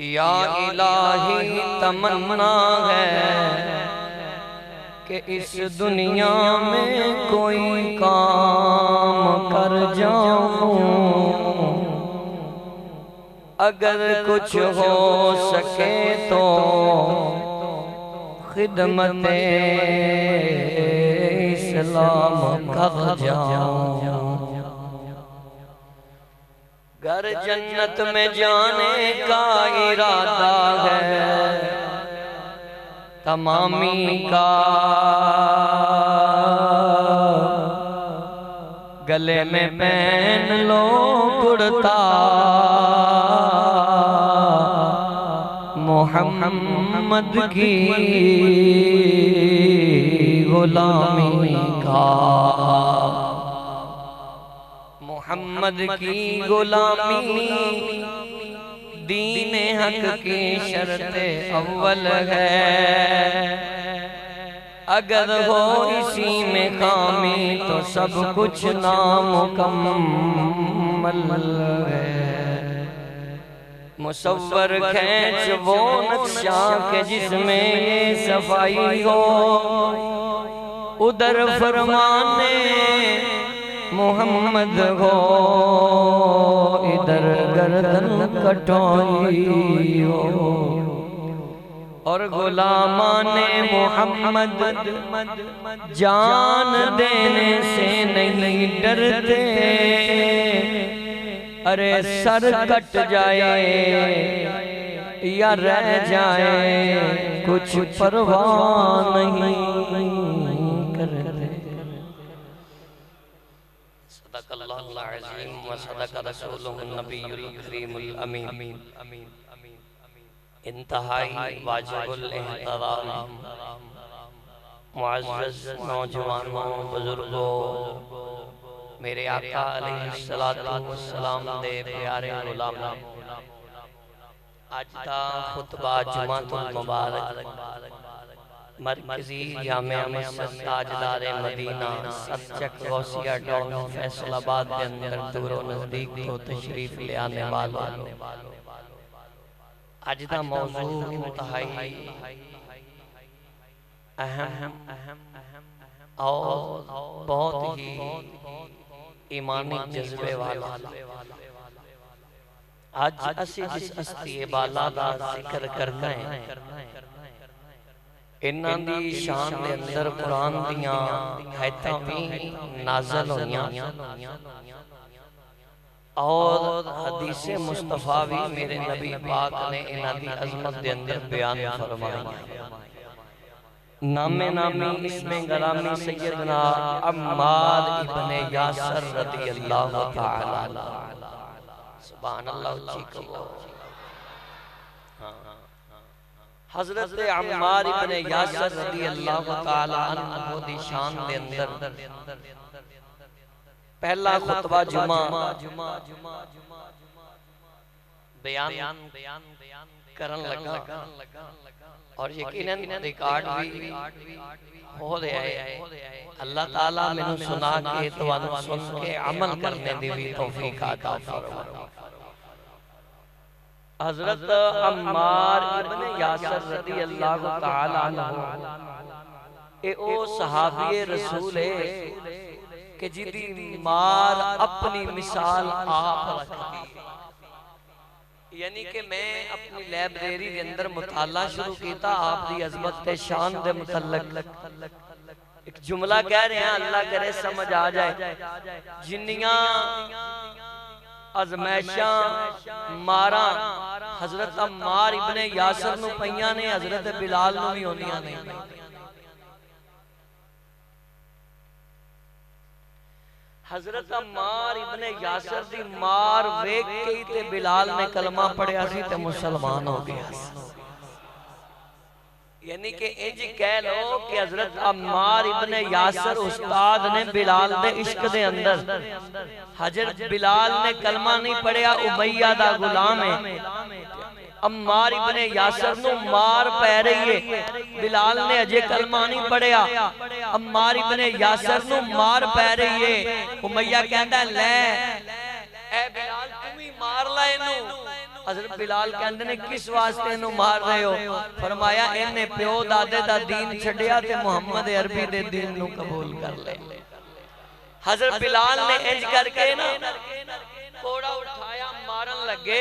या इलाही तमन्ना है कि इस दुनिया में कोई काम कर जाऊं, अगर कुछ हो सके तो खिदमत इस्लाम कर जाऊं। घर जन्नत में जाने का इरादा है तमामी का, गले में पहन लो कुर्ता मोहम्मद की गुलामी का, मोहम्मद की गुलामी दीन हक की शर्त अव्वल है। अगर हो इसी में खामी तो सब कुछ नामुकम्मल है। मुसव्वर खींच वो नक्शा के जिसमें ये सफाई हो, उधर फरमाने मोहम्मद हो, इधर गर्दन कटाई हो। और गुलामाने मोहम्मद जान देने से नहीं डरते, अरे सर कट जाए या रह जाए कुछ परवाह नहीं करते। सदक़ल्लाहुल अज़ीम व सदक़ रसूलुहुन नबियुल करीमुल अमीन। इंतहाई वाजिबुल एहतराम मुअज़्ज़ज़ नौजवानों, बुजुर्गों, मेरे आका अलैहिस्सलातु वस्सलाम दे प्यारे गुलाम, आज दा खुतबा जुमातुल मुबारक मरकजी जामिया मस्जिद ताजदारे मदीना सचक गौसिया टाउन फैसलाबाद के अंदर दूर नजदीक को तशरीफ ले आने वालों, आज दा मौजू इंतहाई अहम और बहुत ही ईमानी जज्बे वाला। आज असी जिस हस्ती बाला दा जिक्र करना है, इन्हां दी शान दे अंदर कुरान दियां आयतां भी नाज़िल होईयां और हदीसे मुस्तफा भी मेरे नबी पाक ने इन्हां दी अजमत दे अंदर बयान फरमाई। नामे नामी इसमें गरामी सैयदना अम्मार इब्ने यासर रज़ियल्लाहु ताला, सुभान अल्लाह, उच्ची कहो। हजरत अम्मार इब्ने यासर रज़ियल्लाहु ताला अन्हु दी शान दे अंदर पहला खुतबा जुमा बयान करन लगा और यकीनन रिकॉर्ड भी हो रहा है। अल्लाह ताला मैनू सुना के तुहानू सुन के अमल करने दी भी तौफीक अता फरमाए। हजरत अम्मार इब्ने यासर रज़ियल्लाहु ताला अन्हु ए ओ सहाबी रसूल है कि जिदी मार अपनी मिसाल आप रखती। यानी कि मैं अपनी लाइब्रेरी के अंदर मुताला शुरू किया आप दी अजमत ते शान दे मुतल्लक एक जुमला कह रहे हैं, अल्लाह करे समझ आ जाए। जिन्नियां अजमैशां मारा हजरत अम्मार इब्ने यासर नू पईयां ने, हजरत बिलाल नू भी होंदियां ने। हजरत अम्मार इब्ने यासर दी मार वेख के ही ते बिलाल ने कलमा पढ़िया सी ते मुसलमान हो गया। यानी कि इंज कह लो कि हजरत अम्मार इब्ने यासर उस्ताद ने बिलाल दे इश्क दे अंदर, हजरत बिलाल ने कलमा नहीं पढ़िया, उमैया दा गुलाम है। अम्मार इब्ने यासर नू मार पै रही है, बिलाल ने अजे कलमा नहीं पढ़िया, अम्मार इब्ने यासर नू मार पै रही है। उमैया कहता ले ए बिलाल तुम ही मार ला इनू, हज़रत बिलाल कहंदे ने किस वास्ते इन्हू मार रहे हो? फरमाया इन्हें प्यो दादे दा दीन छड्डिया ते मुहम्मद अरबी दे दीन नू कबूल कर ले। हज़रत बिलाल ने इंज करके ना कोड़ा उठाया मारन लगे।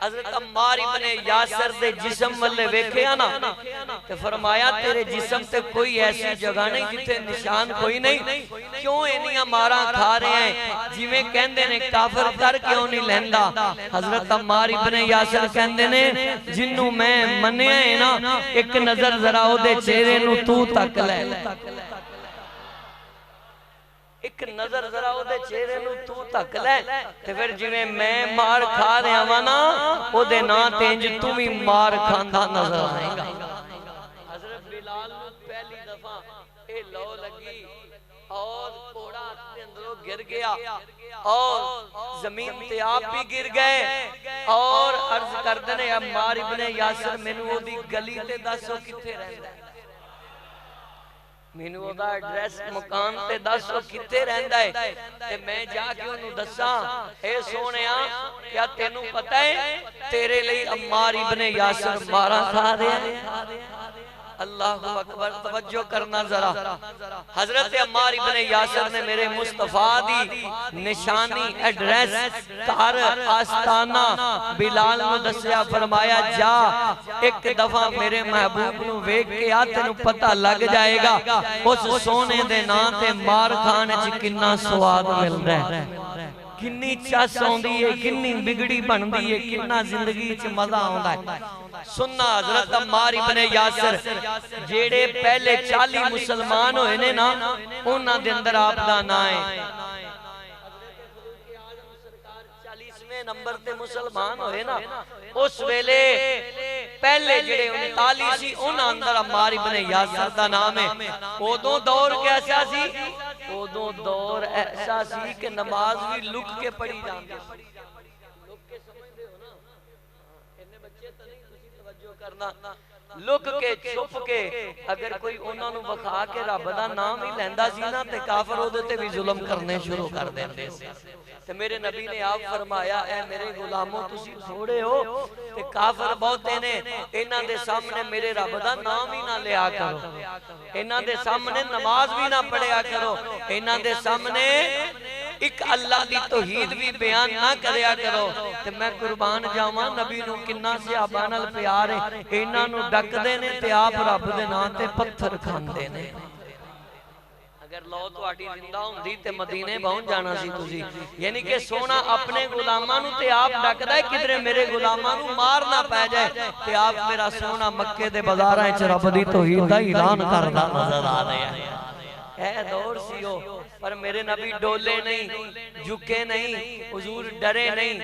हज़रत अम्मार इब्ने यासिर दे जिस्म वाले वेखिया ना ते फरमाया तेरे जिस्म ते कोई ऐसी जगह नहीं जिथे निशान कोई नहीं, क्यों इन्नियां मारा खा रहे हैं? जिवें कहंदे ने काफिर कर क्यों नहीं लैंदा? हज़रत अम्मार इब्ने यासिर कहंदे ने जिन्नू मैं मन्निया है ना, एक नजर जरा ओदे चेहरे नू तू तक ले, एक नजर जरा ओदे चेहरे नू तू तक ले, ते फिर जिवें मैं मार खा रहा वा ना ओदे ना ते इंज तू भी मार खांदा नजर आएगा। हज़रत बिलाल नू पहली दफा ए लौ लगी और घोड़ा अपने अंदरों गिर गया और जमीन ते आप भी गिर गए और अर्ज करदे ने अम्मार इब्ने यासिर मैनू ओदी गली ते दसो किथे रहंदा है, मैनू ओदा एड्रेस मकान ते दसो किथे रहंदा है ते मैं जाके ओनू दसा ए सोहणिया क्या तेनू पता है तेरे लिए अम्मार इब्ने यासिर मारा खा रहा है? अल्लाहु अकबर, तवज्जो करना जरा। हजरत अम्मार इब्ने यासिर ने मेरे मुस्तफा दी निशानी एड्रेस घर आस्ताना बिलाल नू दसया, फरमाया जा एक दफा मेरे महबूब नू वेख के आ, तेनू पता लग जाएगा उस सोने दे नां ते मार खाने च कितना स्वाद मिलदा है, किन्नी चस आउंदी है, किन्नी बिगड़ी बनदी है, कितना जिंदगी च मजा आउंदा है। सुनना हज़रत अम्मार इब्ने यासिर जेड़े पहले 40 मुसलमान होए ने ना उन्हां दे अंदर आप दा नाम है। 40वें नंबर ते मुसलमान होए ना उस वेले पहले जेड़े 39 सी उन्हां अंदर अम्मार इब्ने यासिर दा नाम है। ओदों दौर कैसा सी? ओदों दौर ऐसा सी कि नमाज भी लुक के पढ़ी जाती, लुक के समझदे हो ना, इन्ने बच्चे तो नहीं तुसी तवज्जो करना, लुक के छुप के अगर कोई उन्हां नू वखा के रब दा नाम ही लैंदा सी ना ते काफिर ओदे ते भी जुल्म करने शुरू कर देंदे सी। ते मेरे नबी ने आप फरमाया ऐ मेरे गुलामों तुसी थोड़े हो ते काफिर बहुते ने, इन्हां दे सामने मेरे रब दा नाम ही ना लिया करो, इन्हां दे सामने नमाज भी ना पढ़िया करो, इन्हां दे सामने एक अल्लाह दी तौहीद भी बयान ना करया करो। ते मैं कुर्बान जावां नबी नू किन्ना सहाबा नाल प्यार है, इन्हां नू डकदे ने ते आप रब दे नाम ते पत्थर खांदे ने। अगर लौ तुहाडी जिंदा हुंदी ते मदीने पहुंच जाना सी तुसी, यानी कि सोना अपने गुलामां नू ते आप डकदा है किधरे मेरे गुलामां नू मार ना पै जाए, ते आप मेरा सोना मक्के दे बाजारां च रब दी तौहीद दा ऐलान करदा नजर आ रहा है। ऐ दौर सी हो पर मेरे नबी डोले नहीं, झुके नहीं, हुजूर डरे नहीं,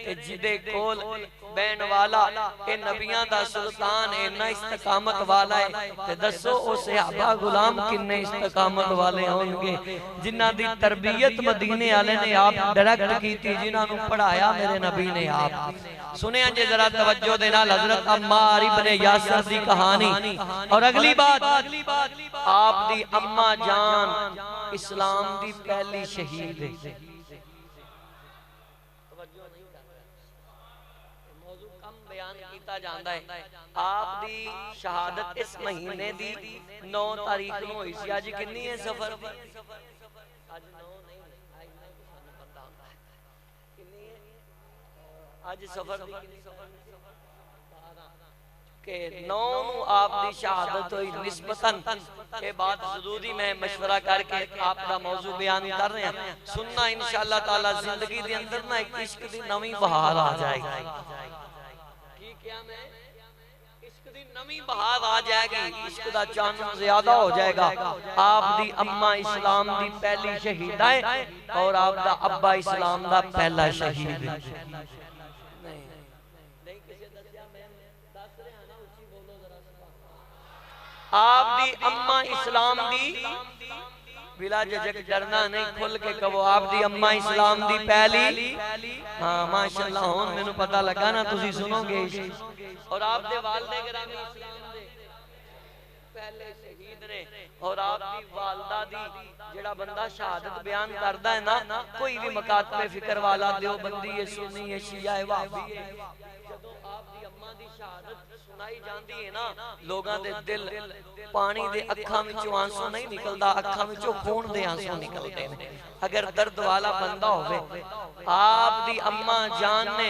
ते जिदे कोल बैन वाला ए नबियां दा सुल्तान इन्ना इस्तकामत वाला है, ते दसो ओ सहाबा गुलाम किन्ने इस्तकामत वाले होंगे जिन्हां दी तरबियत मदीने वाले ने आप डायरेक्ट कीती, जिन्हां नू पढ़ाया मेरे नबी ने आप। सुनिया जे जरा तवज्जो दे नाल हजरत अम्मार इब्ने यासिर दी कहानी। और अगली बात आप दी अम्मा जान इस्लाम दी पहली शहीद है। जांदा है आप दी शहादत इस महीने दी 9 तारीख नूं होई सी। अज कितनी है सफर दी? अज 9 नहीं, आज नहीं सानू पता होंदा है कितनी है अज सफर दी कितनी सफर के 9 नूं आप दी शहादत होई निस्बतन। के बाद जरूरी मैं मशवरा करके आप दा मौजू बयान कर रहे हैं। सुनना इंशाअल्लाह ताला जिंदगी दे अंदर ना एक इश्क दी नवी बहार आ जाएगी। क्या मैं इश्क दी नवी बहार आ जाएगी, इश्क दा चानन ज्यादा हो जाएगा। आप दी अम्मा इस्लाम दी पहली शहीदा है और आप दा अब्बा इस्लाम दा पहला शहीद है। आप दी अम्मा इस्लाम दी बिला झिझक डरना नहीं, खुल के कहो आप दी अम्मा इस्लाम दी पहली। हाँ माशाअल्लाह हुन मैनू पता लगा ना तुसी सुनोगे। और आप दे वालिद गिरामी इस्लाम दे पहले शहीद ने और आप दी वालदा दी जेड़ा बंदा शहादत बयान करदा है ना, कोई भी मकातबे फिक्र वाला देवबंदी है, सुन्नी है, शिया है, वहाबी है, जदों आप दी अम्मा दी शहादत सुनाई जाती है ना, लोगों दे दिल पानी दे अखां विचों आंसू नहीं निकलदा, अखां विचों खून दे आंसू निकलदे ने। अगर दर्द वाला बंदा होवे, आप दी अम्मा जान ने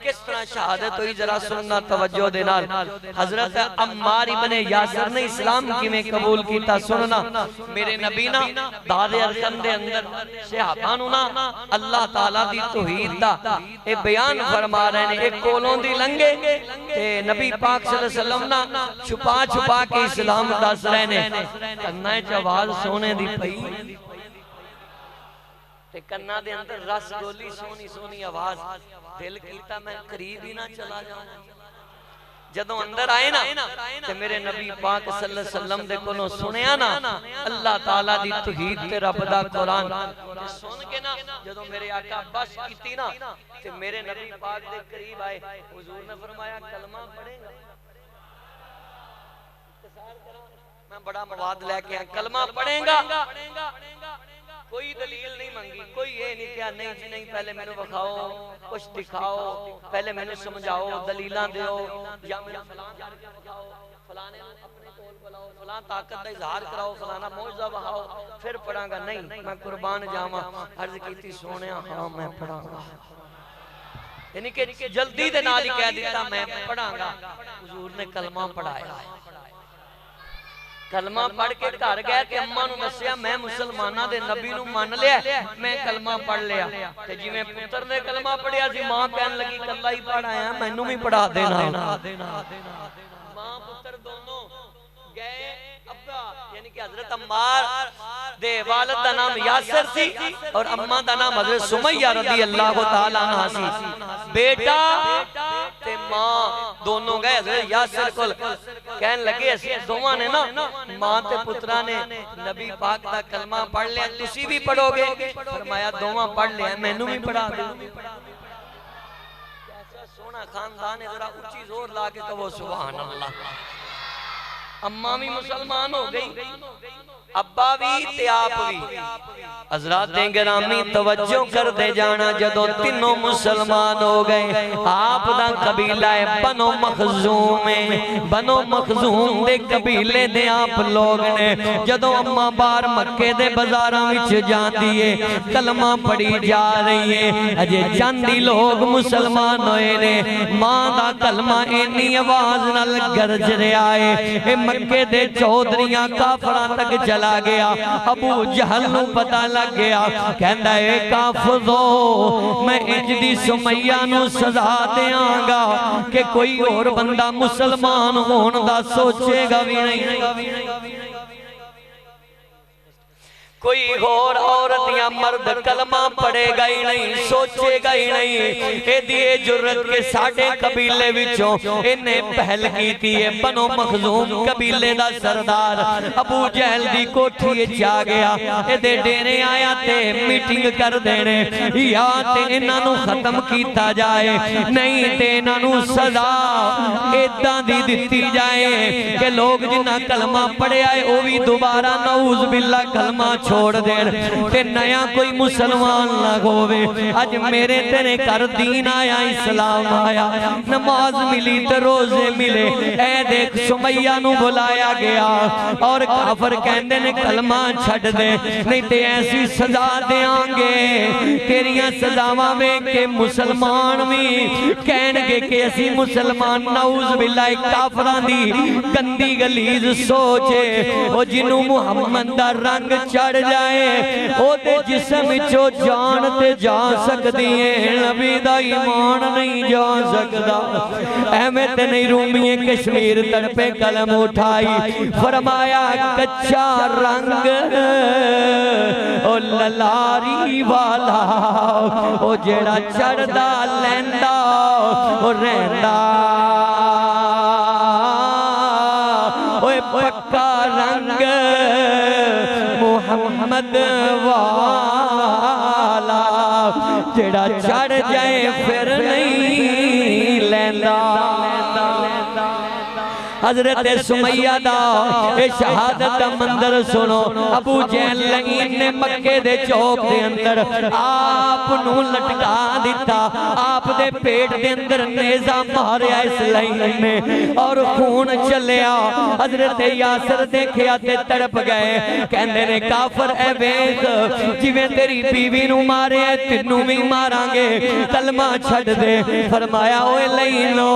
किस तरह शहादत हुई जरा सुनना तवज्जो दे नाल। हजरत अम्मार इब्ने यासिर ने इस्लाम किवें कबूल कीता सुनना। मेरे नबी ना दादे अरकम दे अंदर सहाबा नूं ना अल्लाह ताला दी तौहीद दा ए बयान फरमा रहे ने, एक कोलों दी लंघे ते नबी पाक सल्लल्लाहु अलैहि वसल्लम ना छुपा छुपा के इस्लाम दस रहे ने। कन्ना च आवाज सोने दी पई ते कन्ना दे अंदर रस गोली, सोनी सोनी आवाज, दिल कीता मैं करीब ही ना चला जाऊं। जदों अंदर आए ना ते मेरे नबी पाक सल्लल्लाहु अलैहि वसल्लम दे कोलों सुनिया ना अल्लाह ताला दी तौहीद ते रब दा कुरान ते सुन के ना जदों मेरे आका बस कीती ना ते मेरे नबी पाक दे करीब आए, हुजूर ने फरमाया कलमा पढ़ेगा? मैं बड़ा मवाद लेके आया, कलमा पढ़ेगा? कोई दलील नहीं मंगी, कोई ये नहीं क्या नहीं जी नहीं, पहले मैंने दिखाओ, कुछ दिखाओ, पहले मैंने समझाओ, दलीलां दियो, या मैंने फलां करके दिखाओ, फलाने अपने कोल बुलाओ, फलां ताकत दा इजहार कराओ, फलाना मौजज़ा बहाओ, फिर पढ़ांगा। नहीं, मैं कुर्बान जावां, अर्ज कीती सोनिया हां मैं पढ़ांगा, यानी कि जल्दी दे नाल ही कह दिता मैं पढ़ांगा। हुजूर ने कलमा पढ़ाया, कलमा पढ़ के घर गए ते अम्मा नूं दस्सिया मैं मुसलमानां दे नबी नूं मान लिया, मैं कलमा पढ़ लिया। ते जिवें पुत्र ने कलमा पढ़िया सी, मां कहन लगी कल्ला ही पढ़ाया, मैनू भी पढ़ा देना। मां पुत्र दोनों गए, अब्बा यानी कि हजरत अम्मार दे वालिद दा नाम यासिर सी और अम्मा दा नाम हजरत सुमैया रज़ी अल्लाह तआला अन्हा सी। बेटा ते मां दोनों गए हजरत यासिर कोल, कहन लगे असीं दोवां ने ना मां ते पुत्रा ने नबी पाक दा कलमा पढ़ लिया, तुसी भी पढ़ोगे? फरमाया दोवां पढ़ लिया, मैनू भी पढ़ा दो। कैसा सोना खानदान है, जरा ऊंची जोर ला के कहो सुभान अल्लाह। अम्मा भी मुसलमान हो गई, अब्बा भी ते आप भी। हज़रात गिरामी तवज्जो कर दे जाना, जदों तीनों मुसलमान हो गए, आप दा कबीला है बनो मखजूम है, बनो मखजूम दे कबीले दे आप लोग ने। जदों अम्मा बाहर मक्के दे बाजारां विच जांदी है, कलमा पढ़ी जा रही है, अजे चांदी लोग मुसलमान होए ने, मां दा कलमा इन्नी आवाज नाल गरज रहा है, मक्के दे चौधरियां काफरां तक चला गया। अबू जहल नूं पता लग गया, कहंदा है काफरो मैं इंज दी सुमैया नूं सजा देंगा कि कोई और बंदा मुसलमान होने दा सोचेगा भी नहीं, कोई और औरत या मर्द कलमा पढ़ेगा ही नहीं, सोचेगा ही नहीं। एदी जुर्रत के साडे कबीले विचों इन्हें पहल कीती है। बनो मखजूम कबीले दा सरदार अबू जहल दी कोठी विच आ गया, एदे डेरे आया ते मीटिंग कर देने, या ते इन्हां नूं खत्म कीता जाए, नहीं ते इन्हां नूं सजा इदां दी दित्ती जाए कि लोग जिन्हां कलमा पढ़िया है वो भी दोबारा नऊज़ बिल्ला कलमा छोड़ देन ते नया कोई मुसलमान ना होवे। अज मेरे तेरे घर दीन आया, इस्लाम आया, नमाज मिली ते रोजे मिले। ए देख सुमैया नूं बुलाया गया और काफर कहंदे ने कलमा छड्ड दे, नहीं ते ऐसी सजा देंगे तेरियां सजावां वेख के मुसलमान भी कहणगे कि असी मुसलमान। नऊज़ बिल्लाह काफरां दी गंदी गलीज सोच ओ जिन्नू मुहम्मद दा रंग चढ़ जाए ओदे जिस्म विचों जान ते जा सकदी है, नबी दा ईमान नहीं जा सकदा। एवें ते नहीं रूमिए कश्मीर तड़पे कलम उठाई, फरमाया कच्चा रंग ओ ललारी वाला ओ जेड़ा चढ़दा लैंदा ओ रहिंदा, ओए पक्का रंग मुहम्मद वाला जेड़ा चढ़ जाए फिर नहीं लैंदा। हजरत सुमैया दा ए शहादत दा मंजर सुनो। अबू जहल लईन ने मक्के दे चौक दे अंदर आप नू लटका दिता, आप दे पेट दे अंदर नेजा मारिया इस लईन ने और खून चलिया। हजरत यासर देखिया ते तड़प गए, कहंदे ने काफर ए वेख जिवें तेरी बीवी नू मारे तेनू भी मारांगे, कलमा छड़ दे। फरमाया ओए लईनो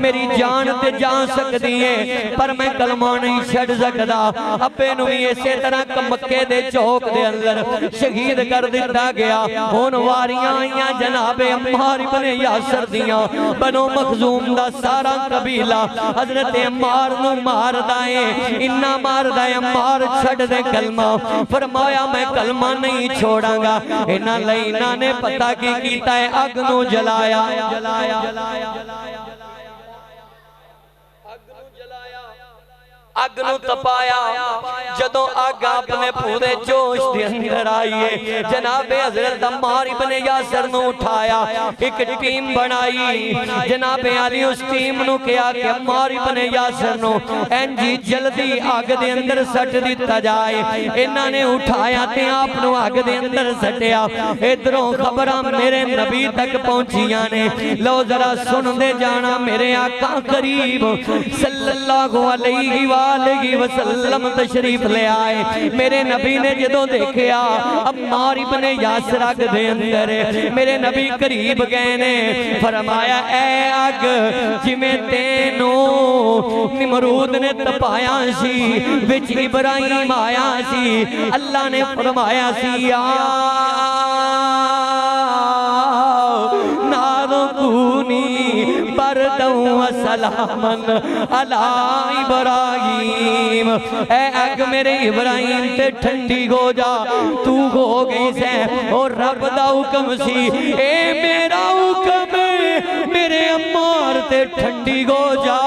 मेरी जान ते जा सकदी है पर मैं कलमा नहीं छड़ सकदा। अब्बे नू भी इसे तरह मक्के दे चौक दे अंदर शहीद कर दिता गया। हुण वारियां आईयां जनाबे अम्मार इब्ने यासर दियां, बनो मखजूम दा सारा कबीला हजरत अम्मार नू मारदा है, इन्ना मारदा है अम्मार छड़ दे कलमा। फरमाया मैं कलमा नहीं छोड़ांगा। इन्हां लईना ने पता की कीता है, अग नू जलाया, अग नू तपाया। जदों अग अपने पूरे जोश दे अंदर आई है, जनाबे हजरत अम्मार इब्ने यासर नू उठाया, एक टीम बनाई। जनाबे अली उस टीम नू कहा कि अम्मार इब्ने यासर नू इंजी जल्दी अग दे अंदर सट दिता जाए। इन्हां ने उठाया ते आप नू अग दे अंदर सटिया। इधरों खबरां मेरे नबी तक पहुंचियां ने। लो जरा सुनदे जाना, मेरे आका करीब सल्लल्लाहु अलैहि वसल्लम तशरीफ ले आए। मेरे नबी ने जदों देखिया अम्मार इब्ने यासर अग दे अंदर, मेरे नबी करीब गए ने। फरमाया ऐ अग जिवें तेनू निमरूद ने तपाया सी, विच इब्राहिम आया सी, अल्लाह ने फरमाया सी आ सलामन अला इब्राहिम। ऐ अग मेरे इब्राहिम ते ठंडी हो जा, तू हो गई से और रब दा हुक्म सी, ए मेरा हुक्म मेरे अम्मार ते ठंडी हो जा।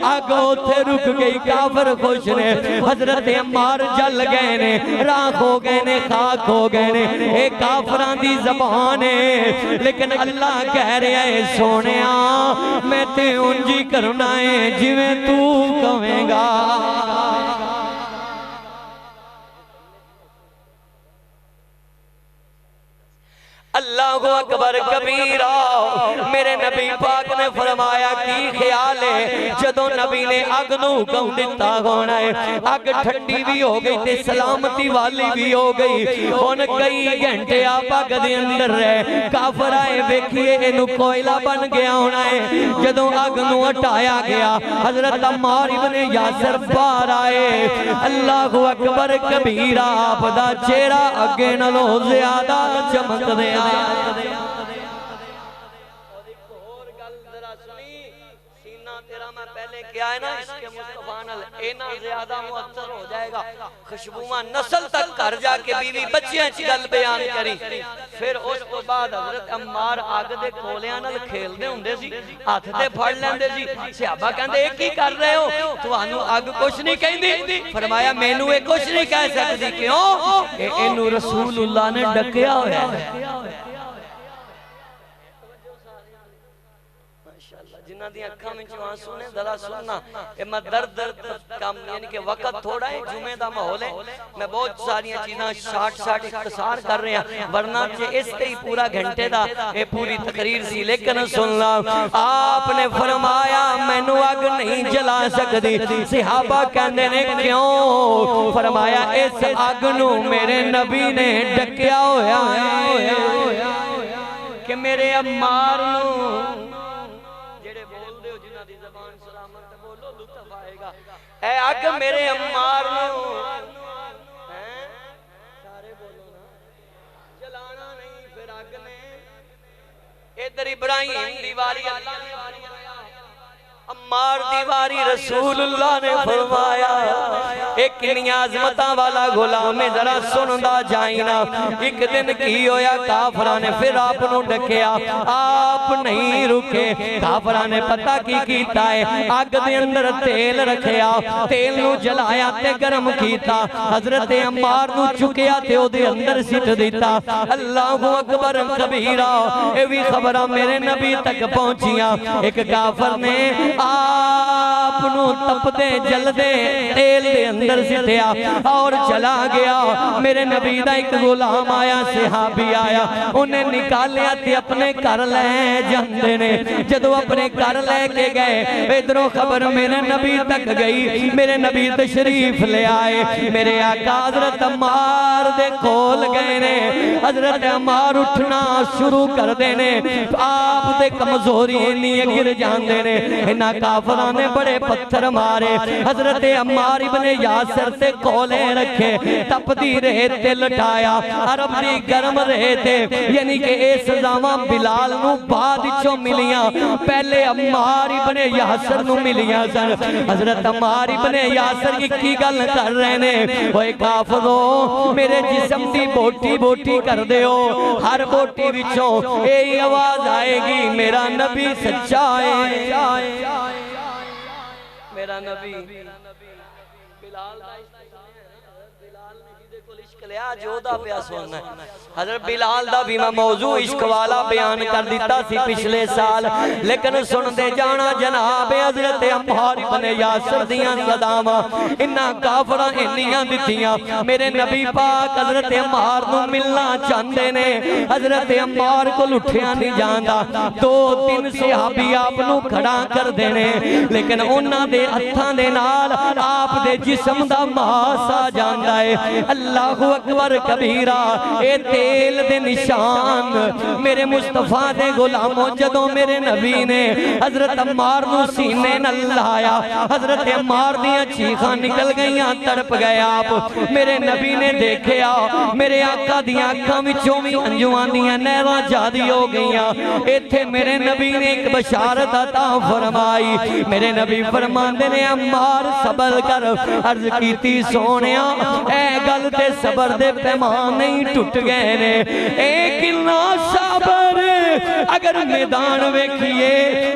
अग उथे रुक गई, काफर खुश ने, हजरत अम्मार जल गए ने, राख हो गए ने, खाक हो गए ने। ए काफरां दी ज़बान है, लेकिन अल्लाह कह रहा है सोनिया मैं ते उंजी करना है जिवें तू कहेगा। अल्लाहु अकबर कबीरा। मेरे नबी पाक ने फरमाया की ख्याल है, जदों नबी ने अग नू हुक्म दिता होना है, अग ठंडी भी हो गई ते सलामती वाली भी हो गई। हुण कई घंटे आप अग दे अंदर रहे, काफर आए वेखिए इनू कोयला बन गया होना है। जदों अग नू हटाया गया, हजरत अम्मार इब्ने यासर बाहर आए। अल्लाहु अकबर कबीरा। आप दा चेहरा अगे नालों ज्यादा चमकदे खुशबुआ नस्ल तक घर जाके बीवी बच्चियां च गल बयान करी। फिर उस तो बाद हजरत अम्मार अग दे कोलियां नाल खेलदे हुंदे सी, हाथ ते फड़ लैंदे सी। सहाबा कहंदे ए की कर रहे हो, तुहानू अग कुछ नहीं कहंदी। फरमाया मैनू ए कुछ नहीं कह सकदी, क्यों इनू रसूलुल्लाह ने डकिया होया है। जिन्हां दी अखां विच आंसू ने जरा सुनना, ए मैं दर्द काम यानी कि वक्त थोड़ा है, जुमे दा माहौल है, मैं बहुत सारियां चीज़ां शार्ट इख्तिसार कर रहे हैं, वरना जे इसते ही पूरा घंटे दा ए पूरी तकरीर सी। लेकिन सुनना, आपने फरमाया मैनू अग नहीं जला सकदी। सहाबा कहंदे ने क्यों? फरमाया इस अग नू मेरे नबी ने डकिया होया है कि मेरे अम्मार नू ऐ अग मेरे अम्मार नू सारे बोलो ना, जलाना नहीं। फिर अग ने इधर इब्राहिम दीवारी, अल्लाह ने अम्मार दीवारी, रसूलुल्लाह ने फरमाया एक नियाज़मता वाला गुलाम है, जरा सुनदा जाइना। एक दिन की होया, काफरा ने फिर आप नू डकिया, आप नहीं रुके। काफरा ने पता की कीता है, अग दे अंदर तेल रखिया, तेल नू जलाया ते गरम कीता, हजरत अम्मार नू चुकिया ते ओदे अंदर सिट दिता। अल्लाहु अकबर कबीरा। ये भी खबरां मेरे नबी तक पहुंचियां। एक काफर ने आप नू तपदे जलदे तेल दे अंदर सिटिया और चला गया। मेरे नबी दा एक गुलाम आया, सहाबी आया, उन्हें निकालिया ते अपने घर ले जांदे ने। जदों अपने घर लेके गए, इधरों खबर मेरे नबी तक गई। मेरे नबी तशरीफ ले आए। मेरे आका हजरत अम्मार दे कोल गए ने। हजरत अम्मार उठना शुरू कर देने, आप दे कमजोरी इन्नी गिर जांदे ने। इन्हां काफरां ने बड़े पत्थर मारे। हजरत अम्मार इब्ने यासिर ते कोले रखे, तपदी रेत ते लटाया। अरब दी गर्म रेत, यानी कि ये सजावां बिलाल नू बाद विचों मिलियां, पहले अम्मार इब्ने यासिर नू मिलियां सन। हजरत अम्मार इब्ने यासिर की गल कर रहे ने, ओए काफरो मेरे जिस्म दी बोटी बोटी कर दियो, हर बोटी विचों यही आवाज आएगी, मेरा नबी सच्चा है। मेरा नबी बिलाल हज़रत बिलाल दा भी मैं मौजू इश्क वाला बयान कर दिता सी पिछले साल, लेकिन सुनते जाना जनाब हज़रत अम्मार इब्ने यासिर दियां सदावां इन्हां काफरां इन्नियां दित्तियां। मेरे नबी पाक हज़रत अम्मार नूं मिलना चाहते ने। हज़रत अम्मार कोल उठिया नहीं जांदा, दो तीन सहाबी आप नूं खड़ा कर देने, लेकिन उन्हां दे हत्थां दे नाल आप दे जिस्म दा मास आ जांदा है। अल्लाहु अकबर कबीरा, ए तेल दे निशान मेरे मुस्तफा दे गुलामों, जदों मेरे नबी ने हजरत अम्मार नूं सीने नाल लाया, हजरत अम्मार दियां चीखां निकल गईयां, तड़प गए आप। मेरे नबी ने देखिया, मेरे आका दियां अखां विचों भी अंजुआं दियां नहरां जारी हो गईयां। इत्थे मेरे नबी ने एक बशारत अता फरमाई। मेरे नबी फरमांदे ने, अम्मार सबर कर। अर्ज कीती सोनिया ए गल ते सबर दे पैमान नहीं टूट गए ने। ए किन्ना सबर, अगर मैदान वेखिए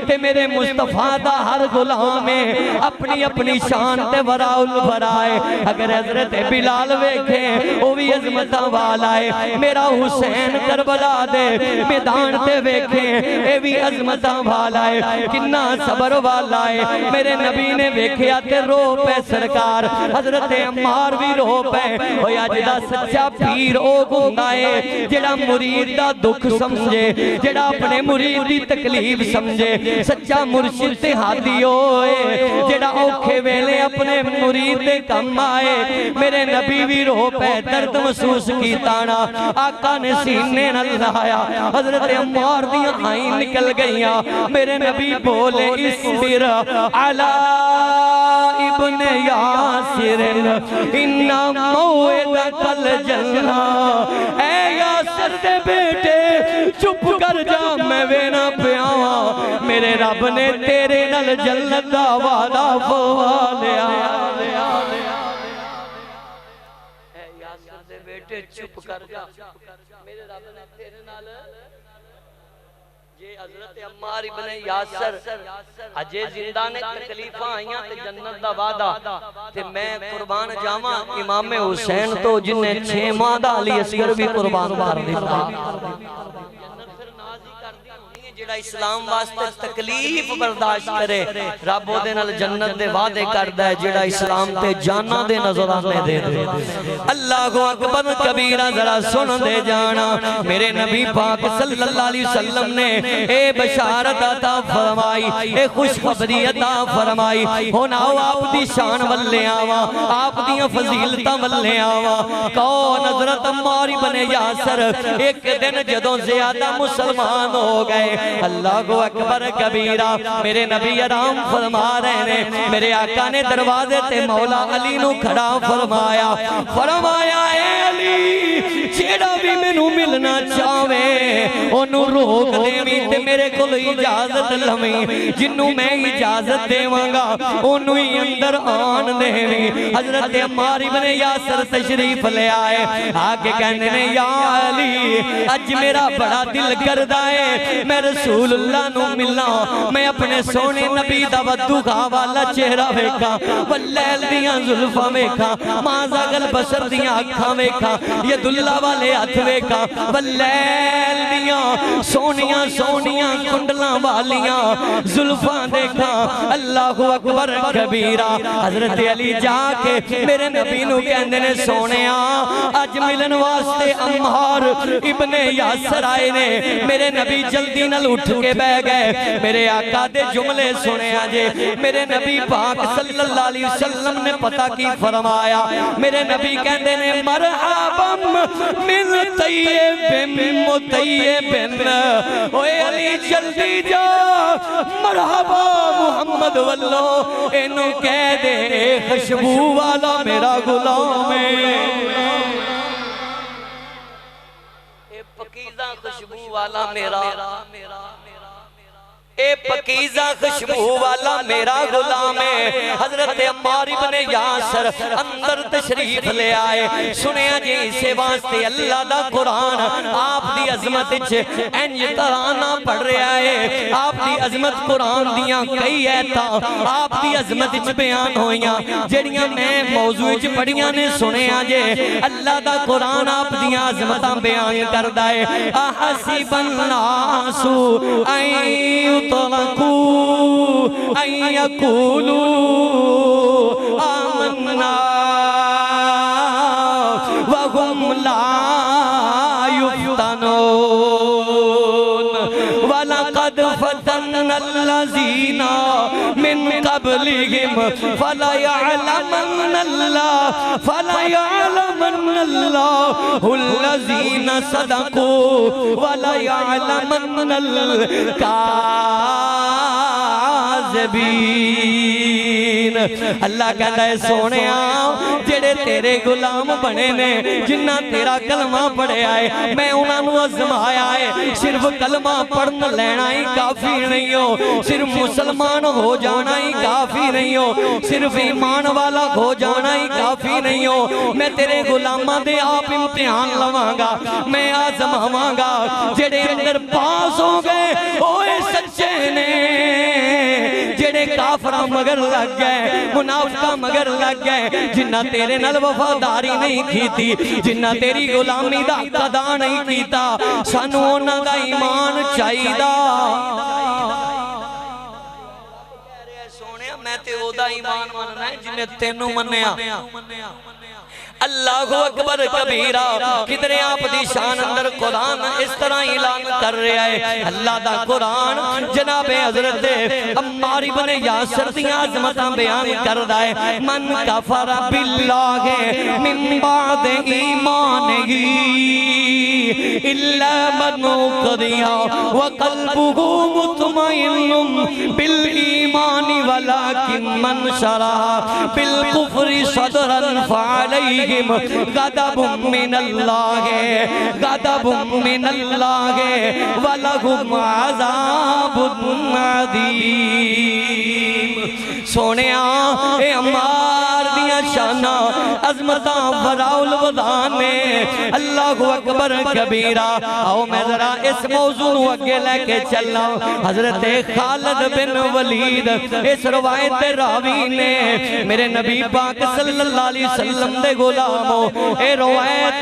ते मेरे मुस्तफा दा हर गुलाम है अपनी अपनी शान ते वराउल भराए। अगर हजरत बिलाल वेखे वो भी अजमता वाला है, मेरा हुसैन करबला दे मैदान ते वेखे ये भी अजमता वाला है, किन्ना सबर वाला है। मेरे नबी ने वेख्या ते रो पे सरकार, हजरत अम्मार भी रो पे। अज दा सच्चा पीर ओ हुंदा है जेड़ा मुरीद दा दुख समझे, जेड़ा अपने मुरीद दी तकलीफ समझे। सच्चा मुर्शिद ते हादी होए जेड़ा औखे वेले अपने मुरीद दे कम आए। मेरे नबी भी रो पे, दर्द महसूस कीता ना, आका ने सीने नाल लाया। हजरत अम्मार दी आईं निकल गईयां। मेरे नबी बोले, इस्बिर अला इब्ने यासिर इन्ना मौइदतल जन्ना। ऐ यासिर दे बेटे चुप कर जा, मैं वेना पियावा, मेरे रब ने तेरे नाल जन्नत दा वादा पवा लिया। ऐ यासिर दे बेटे चुप कर जा, मेरे रब ने तेरे नाल। जे हजरत अम्मार इब्ने यासिर अजे जिंदा ने तकलीफां आईयां ते जन्नत दा वादा, ते मैं कुर्बान जावां इमाम हुसैन तो जिन्ने 6 माह दा अली असगर भी कुर्बान कर दिता। जेड़ा इस्लाम वास्ते तकलीफ बर्दाश्त करे, रब ओदे नाल जन्नत दे वादे करदा है। जेड़ा इस्लाम ते जाना दे नजराने दे दे। अल्लाहु अकबर कबीरा, जरा सुन दे जाना। मेरे नबी पाक सल्लल्लाहु अलैहि वसल्लम ने ए बशारत अता फरमाई, ए खुशखबरी अता फरमाई। हुण आओ आप दी शान वल्ले आवा, आप दियां फजीलतां वल्ले आवा। कौन हजरत अम्मार इब्ने यासिर एक दिन जदों ज्यादा मुसलमान हो गए, अल्लाहु अकबर कबीरा, मेरे नबी आराम फरमा रहे ने। मेरे आका ने दरवाजे ते मौला अली नू खड़ा फरमाया, फरमाया ए अली, जेड़ा भी मैनू मिलना चाहे ओनू रोक देवी ते मेरे कोल इजाजत लवी। जिन्नू मैं इजाजत देवांगा ओनू ही अंदर आन देवी। हजरत अम्मार इब्ने यासिर तशरीफ ले आए। आके कहने ने, या अली, अज मेरा बड़ा दिल करदा है मैं रसूलुल्लाह नू मिला, मैं अपने सोने नबी दा वद्दूखा वाला चेहरा वेखा, वल्लैल दियां जुल्फां वेखा, माज़ागल बसर दियां अखां वेखा, यदुल्ला वाले हथ वेखा, वल्लैल दियां सोनियां सोनियां कुंडलां वालियां जुल्फां देखा। अल्लाहु अकबर कबीरा। हजरत अली जाके मेरे नबी नू कहंदे ने सोनिया अज मिलन वास्ते अम्मार इब्ने यासर आए ने। मेरे नबी जल्दी नाल उठ के बह गए, मेरे आका दे जुमले सुनिया जे। मेरे नबी पाक सल्लल्लाहु अलैहि वसल्लम ने पता की फरमाया, मेरे नबी कहंदे ने मरहबम मिन तय्यबिन मुतय्यबिन। ओए अली जल्दी जा मरहबा मुहम्मद वल्लो इनू कह दे खुशबू वाला मेरा गुलाम है। ए पकीज़ा खुशबू वाला मेरा, ए पकीज़ा खुशबू वाला मेरा गुलाम है। हजरत अम्मार इब्ने यासर अंदर तशरीफ ले आए। सुनिया जी इसे वास्ते अल्लाह दा कुरान आप दी अजमत विच इंज तराना पढ़ रहा है। आप दी अजमत कुरान दियां कई आयतां आप दी अजमत विच बयान होईयां जेड़ियां मैं मौजू विच पढ़ियां ने। सुनिया जे अल्लाह दा कुरान आप दियां अजमतां बयान करदा है। अहसिबन नासु ऐ तलकू अयकुलू आमन्ना वहुम ला युफ्तनून वलक़द फतन्नल्लज़ीना मिन क़ब्लिहिम फला यअलमन्नल्लाहुल्लज़ीना सदक़ू वला यअलमन्नल काज़िबीन। अल्लाह कहता है सोनिया जेड़े तेरे गुलाम बने ने जिन्ना तेरा कलमा पढ़िया है मैं उन्होंने आजमाया है। सिर्फ कलमा पढ़न लेना ही काफी नहीं हो, सिर्फ मुसलमान हो जाना ही काफी नहीं हो, सिर्फ ईमान वाला हो जाना ही काफी नहीं हो। मैं तेरे गुलामां दे आप इम्तिहान लवांगा, मैं आजमावांगा। जेड़े अंदर पास हो गए ओए सच्चे ने, जेड़े काफरा मगर लग गए मुनाफिका मगर लग गए, जिन्ना तेरे नाल वफादारी नहीं कीती, जिन्ना तेरी गुलामी दा अदा नहीं कीता, सानू उन्हां दा ईमान चाहिदा। सोनिया मैं ते ओदा ईमान मनना है जिन्ने तेनू मन्निया। अल्लाहु अकबर कबीरा। किधरे आप दी शान अंदर कुरान इस तरह ऐलान कर रहा है। अल्लाह दा कुरान जनाब हजरत अम्मार इब्ने यासर दी अज़मतां बयान करदा है। मन कफर बिल्लाहि मिन बाद ईमानिही इल्ला मन उक़रिया व क़ल्बुहु मुतमइन्नुन बिल ईमानी वलाकिन मन शरहा बिल कुफ्रि सदरन फअलैहि गदबुम मिनल्लाह वलहुम अज़ाबुन अज़ीम। सोनिया ए अम्मार दियां शाना अज़मतां वराउल वदान ने। अल्लाहु अकबर कबीरा। आओ मैं जरा इस मौजू नू अगे लेके चलना। हजरत खालिद बिन वलीद इस रवायत दे रावी ने मेरे नबी पाक सल्लल्लाहु अलैहि वसल्लम दे गुलामो ए रवायत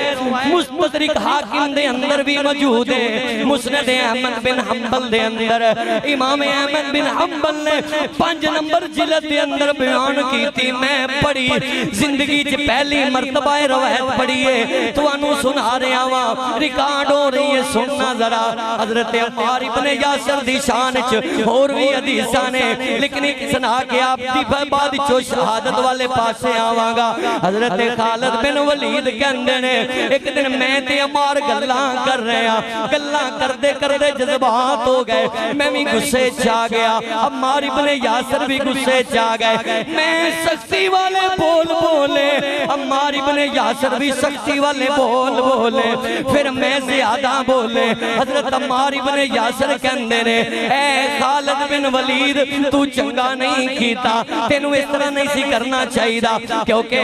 मुस्तदरिक हाकिम दे अंदर भी मौजूद है, मुस्नद अहमद बिन हंबल दे अंदर इमाम अहमद बिन हंबल ने 5 नंबर जिलद दे अंदर बयान की थी। मैं पढ़ी जिंदगी च पहली मर्तबा रवायत पढ़ी है, तुहानू सुना रहा वा, रिकॉर्ड हो रही है, सुनना जरा। हजरत अम्मार इब्ने यासर दी शान च और भी हदीसां ने, लेकिन एक सुना के आप दी बाद चो शहादत वाले पासे आवांगा। हजरत खालिद बिन वलीद कहंदे ने एक दिन मैं ते अम्मार गल्लां कर रहे हैं, गल्लां करदे करदे जज्बात हो गए, मैं भी गुस्से च आ गया, अम्मार इब्ने यासर भी गुस्से च आ गए। मैं सख्ती वाले बोल बोले अम्मार इब्ने यासर भी सख्ती वाले बोल बोले, फिर मैं ज्यादा बोले। हजरत अम्मार इब्ने यासर कहंदे ने ऐ खालिद बिन वलीद तू चंगा नहीं कीता, तेनू इस तरह नहीं सी करना चाहिए, क्योंकि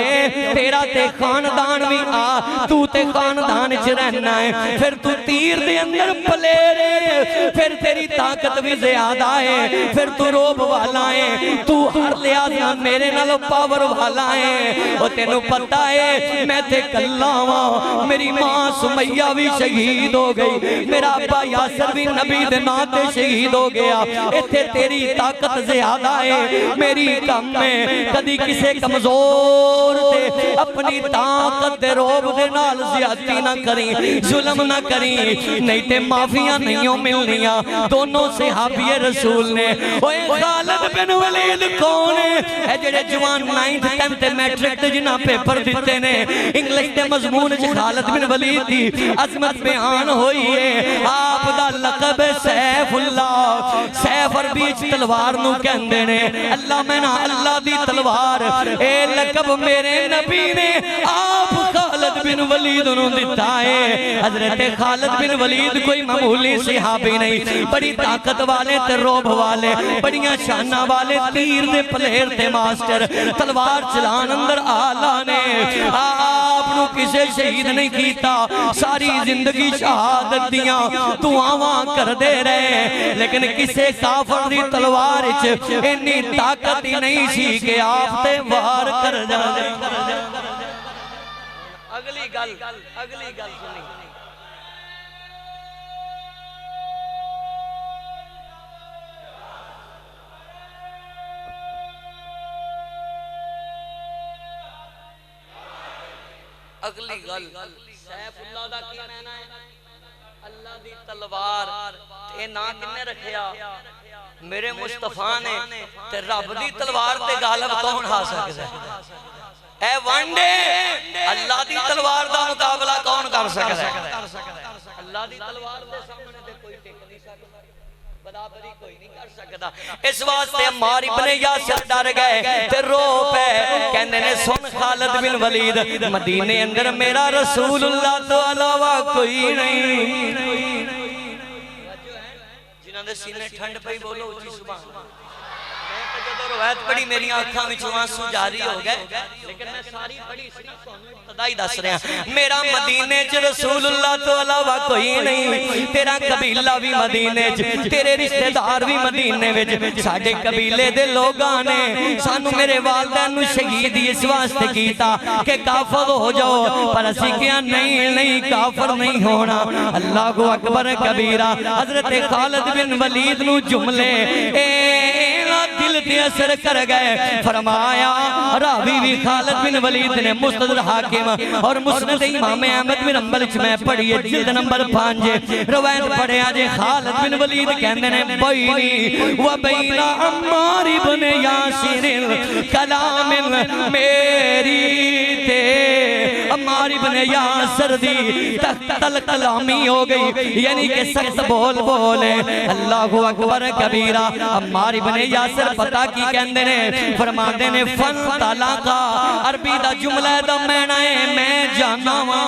तेरा ते खानदान भी आ, तू ते खानदान च रहना है, फिर तू तीर दे अंदर पलेरे, फिर तेरी ताकत भी ज्यादा है, फिर तू रोब वाला है, तू हर लिहाज नाल मेरे नालों पावर वाला है। ओ तेनू पता है मैं ते कल्ला वां, मेरी मां सुमैया भी शहीद हो गई, मेरा अब्बा यासर भी नबी दे नाम ते शहीद हो गया, इत्थे तेरी ताकत ज्यादा है, मेरी कम में कदी किसे कमजोर ते अपनी ताकत दे रोब दे नाल ज्यादती ना करी, जुल्म ना करी, नहीं ते माफिया नहीं मिलनियां। दोनों सहाबी रसूल ने। ओए खालिद बिन वलीद कौन है? जेड़े जवान 9th 10th मैट्रिक ते जिन्हां पेपर दिते ने, इंग्लिश दे मजमून च खालिद बिन वलीद दी अजमत बयान होई है। आप दा लकब सैफुल्लाह, सैफ अरबी च तलवार नू कहंदे ने, अल्लाह मैं ना अल्लाह दी तलवार, ए लकब मेरे नबी ने आप खालिद बिन वलीद नू दिता है। हजरत खालिद बिन वलीद कोई मामूली सहाबी नहीं, बड़ी ताकत वाले ते रोब वाले, बड़ियां शाना वाले, तीर दे पलेर ते मास्टर, तलवार चलान अंदर आला ने। आपनू किसे शहीद नहीं कीता, सारी जिंदगी शहादत दियां दुआवां करदे रहे, लेकिन किसे काफर दी तलवार च इन्नी ताकत ही नहीं सी कि आप ते वार कर जाए। अगली गल सुनी। अगली गल सैफुल्लाह दा की कहना है? अल्लाह दी तलवार ते ना किन्ने रखिया? मेरे मुस्तफा ने। ते रब दी तलवार ते गालिब कौन आ सकदा है? ए वनडे अल्लाह दी तलवार दा मुकाबला कौन कर सकदा है? अल्लाह दी तलवार दे सामने ते कोई टिक नहीं सकदा, बराबरी कोई नहीं कर सकदा। इस वास्ते अम्मार इब्ने यासर डर गए ते रो पे, कहंदे ने सुन खालिद बिन वलीद, मदीने अंदर मेरा रसूलुल्लाह तो अलावा कोई नहीं। जिन्हां दे सीने ठंड पई बोलो उची सुभान अल्लाह। मैं तो रवायत पढ़ी मेरी आंखों में आंसू जारी हो गए, लेकिन मैं सारी पढ़ी सी ना, ਤੁਹਾਨੂੰ ਇਬਤਦਾ ही दस रहा। मेरा मदीने च रसूलुल्लाह तो अलावा कोई नहीं, तेरा कबीला भी मदीने च, तेरे रिश्तेदार भी मदीने विच, साडे कबीले दे लोगां ने सानू मेरे वालिदैन नू शहीद इस वास्ते कीता कि काफर हो जाओ, पर असीं क्या नहीं काफर नहीं होना। अल्लाहु अकबर कबीरा। हजरत खालिद बिन वलीद नू जुमले दिल ते असर कर गए। फरमाया रावी भी खालिद बिन वलीद ने मुस्तदर हाकिम और मुस्नद इमाम अहमद बिन हंबल च मैं पढ़ी है जिल्द नंबर 5 रवायत पढ़िया जे खालिद बिन वलीद कहंदे ने बैनी व बैना अम्मार इब्ने यासिर कलाम मेरी ते अम्मार इब्ने यासिर दी तख्तल कलामी हो गई, यानी कि सख्त बोल बोले। अल्लाहु अकबर कबीरा। अम्मार इब्ने यासिर पता की कहंदे ने, फरमांदे ने फन तलाका, अरबी दा जुमला दा मैना है मैं जाना वा,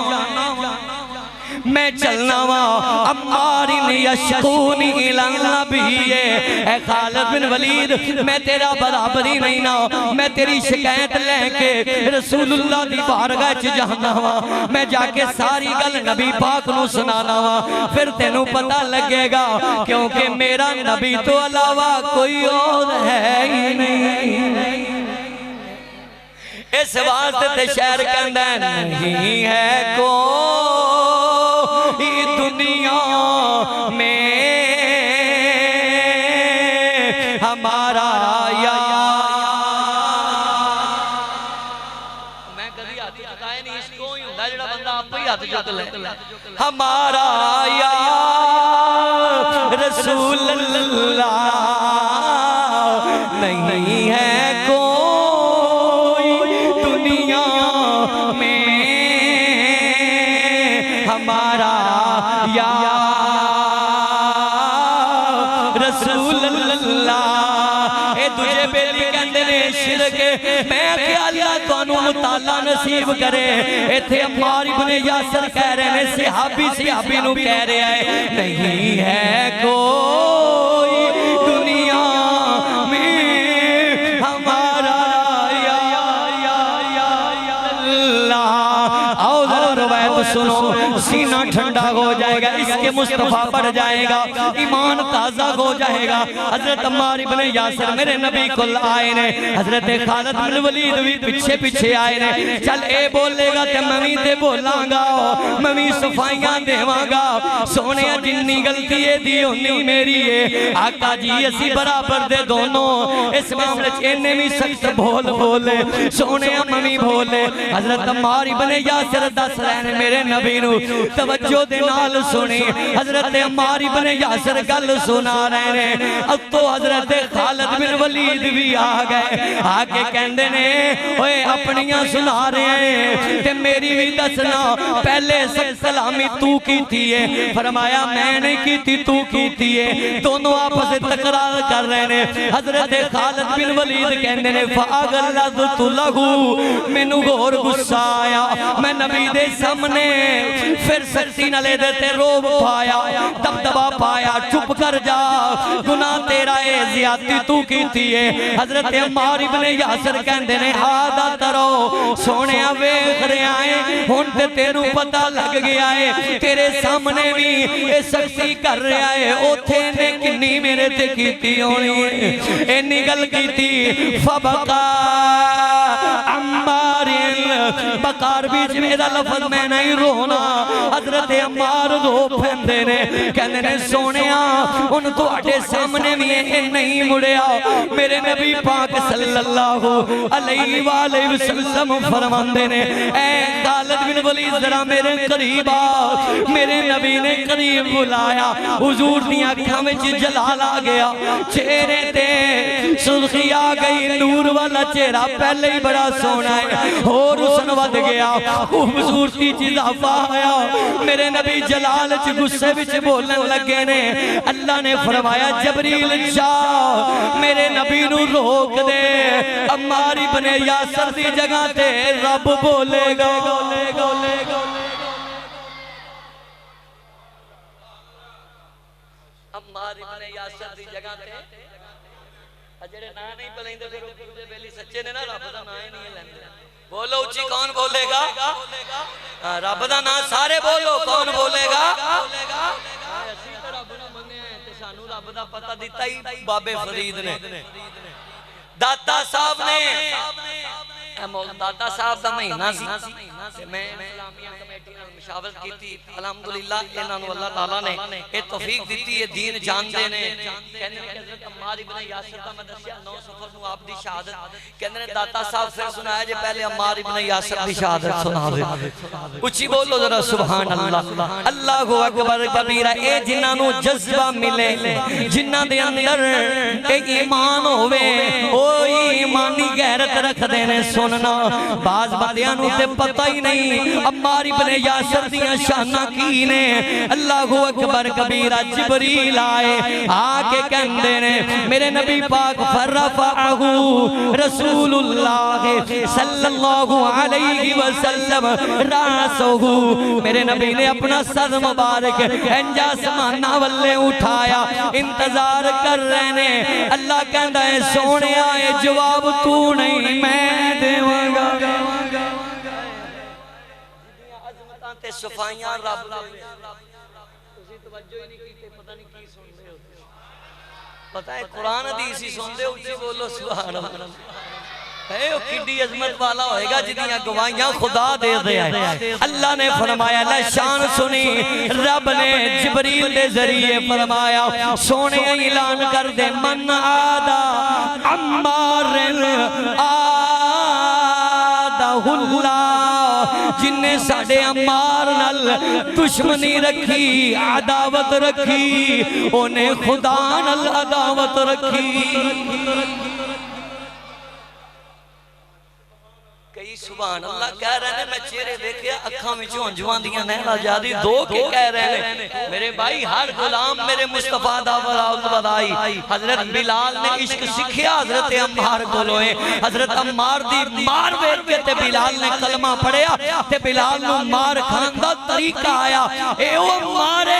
मैं चलना वा। अम्मारी यशकूनी इलन नबीए, ऐ खालिद बिन वलीद मैं तेरा बराबरी नहीं ना, मैं तेरी शिकायत लेके रसूलुल्लाह दी बारगाह च जाना वा, मैं जाके सारी गल नबी पाक नू सुनाना वा, फिर तेनू पता लगेगा, क्योंकि मेरा नबी तो अलावा कोई और है ही नहीं। इस वास्ते ते शहर कहंदा नहीं है को दुनिया में हमारा यार। मैं कभी हाथ चुकाया नहीं, इसको ही हुंदा जेड़ा बंदा आप ही हाथ चुक ले। हमारा यार रसूल अल्लाह नहीं है कोई दुनिया में हमारा या रसूल अल्लाह। ए तुझे बेली कहंदे ने शिरक मैं कि अल्लाह तुहानू मुताला नसीब करे इत्थे अम्मार इब्ने यासर कह रहे ने सहाबी नू कह रहा है नहीं है कोई दुनिया में हमारा या अल्लाह। आओ जरा रवायत सुनो सीना ठंडा हो जाएगा इसके मुस्तफा बढ़ जाएगा ईमान ताजा हो जाएगा। हजरत अम्मार इब्ने यासर मेरे नबी को आए ने हजरत खालिद बिन वलीद भी पीछे पीछे आए ने चल ए बोलेगा ते मैं भी ते बोलांगा मैं भी सफाइयां देवांगा सोने जिन्नी गलती है दी उन्नी मेरी है आका जी असी बराबर दे दोनों इस मामले च इन्ने भी सख्त बोल बोले सोने मम्मी बोले। हजरत अम्मार इब्ने यासर दस रहे ने मेरे नबी नू तवज्जो दे नाल सुनी हजरत अम्मार इब्ने यासर गल सुना रहे ने अब तो हजरत खालिद बिन वलीद भी आ गए आके कहंदे ने ओए अपनियां सुना रहे हैं ते मेरी भी दसना पहले सलामी तू कीती है फरमाया मैं नहीं कीती तू कीती है दोनों आपस में तकरार कर रहे ने। हजरत खालिद बिन वलीद कहंदे ने फागलतु लहू मैनू होर गुस्सा आया मैं नबी दे सामने फिर सख्ती नाल दे ते रोब पाया दबदबा पाया चुप कर जा गुनाह तेरा है ज़ियादती तू कीती है। हजरत अम्मार इब्ने यासर कहंदे ने हादा तरो सोनिया वेख रहा है हुण ते तेनू पता लग गया है तेरे सामने भी ये सख्ती कर रहा है ओथे ने किन्नी मेरे ते कीती होनी है इन्नी गल कीती फबका अम्मार बकार बीच में दा लफ्ज मैं नहीं रोना हजरत अम्मार रो पैंदे ने कहंदे ने सोनिया हुण तुहाडे सामने भी ये नहीं मुड़िया मेरे नबी पाक सल्लल्लाहु अलैहि वसल्लम फरमांदे ने ऐ खालिद बिन वलीद जरा मेरे करीब आ मेरे नबी ने करीब बुलाया हुजूर दी अखां विच जलाल आ गया चेहरे ते सुर्खी आ गई नूर वाला चेहरा पहले ही बड़ा सोना है और हुस्न वध गया खूबसूरती च इजाफा आया मेरे नबी जलाल च गुस्से विच बोलने लगे ने अल्लाह ने फरमाया जबरील जा मेरे नबी नू रोक दे अम्मार इब्ने यासर दी जगह ते रब बोलेगा अम्मार इब्ने यासर दी जगह ते जेड़े ना नहीं बुलांदे फिर दूजे बेली सच्चे ने ना रब दा नाम ही नहीं लेंदे बोलो उच्ची कौन बोलेगा रब दा नाम सारे बोलो कौन बोलेगा ਅਸੀਂ ਤਾਂ ਰੱਬ ਨੂੰ ਮੰਨਿਆ ਤੇ ਸਾਨੂੰ ਰੱਬ ਦਾ ਪਤਾ ਦਿੱਤਾ ਹੀ ਬਾਬੇ ਫਰੀਦ ਨੇ दाता साहब ने दाता साहब का महीना सी मैं इस्लामिया कमेटी नाल मशावरत कीती अल्हम्दुलिल्लाह इन्हां नूं अल्लाह ताला ने ये तौफीक दी है दीन जानदे ने कहंदे ने हज़रत अम्मार इब्ने यासर दा मैं दस्सिया 9 सफर नूं आप दी शहादत कहंदे ने दाता साहब फिर सुनाया जे पहले अम्मार इब्ने यासर दी शहादत सुना दे उच्ची बोलो जरा सुभान अल्लाह अल्लाहु अकबर कबीरा ए जिन्हां नूं जज्बा मिले जिन्हां दे अंदर ए ईमान होवे ओ ईमानी गैरत रखदे ने सुनना बाज बंदियां नूं ते पता ही नहीं अम्मार इब्ने यासर दियां शानां की ने अल्लाहु अकबर कबीरा जिबरील आए आके कहंदे ने मेरे नबी पाक फरफअहु रसूलुल्लाह सल्लल्लाहु अलैहि वसल्लम रासहु मेरे नबी ने अपना सर मुबारक इंजा समाना वल्ले उठाया इंतजार कर रहे ने अल्लाह कहंदा है सोनिया ये जवाब तू नहीं मैं देवांगा अजमतां ते सफाइयां रब तुसी तवज्जो ही नहीं कीते पता नहीं की सुनदे हो पता है कुरान हदीस ही सुनदे उच्ची बोलो सुभान अल्लाह है ओ किड्डी अजमत वाला होएगा जिदियां गवाहियां खुदा दे दे अल्लाह ने फरमाया ना शान सुनी रब ने जिबरील दे जरिए फरमाया सोने ऐलान कर दे मन आदा अम्मार आदाहुल्लाह जिन्ने साडे अम्मार नाल दुश्मनी रखी अदावत रखी ओने खुदा नाल अदावत रखी कई सुभान अल्लाह कह रहे हैं मैं चेहरे देखिया अखां विचों हंजुआं दियां नैना जादी दो के कह रहे हैं मेरे भाई हर गुलाम मेरे मुस्तफा दा वदाई हजरत बिलाल ने इश्क सीखिया हजरत अम्मार कोलों हजरत अम्मार दी मार वेख के ते बिलाल ने कलमा पढ़िया ते बिलाल नु मार खान दा तरीका आया ए ओ मारे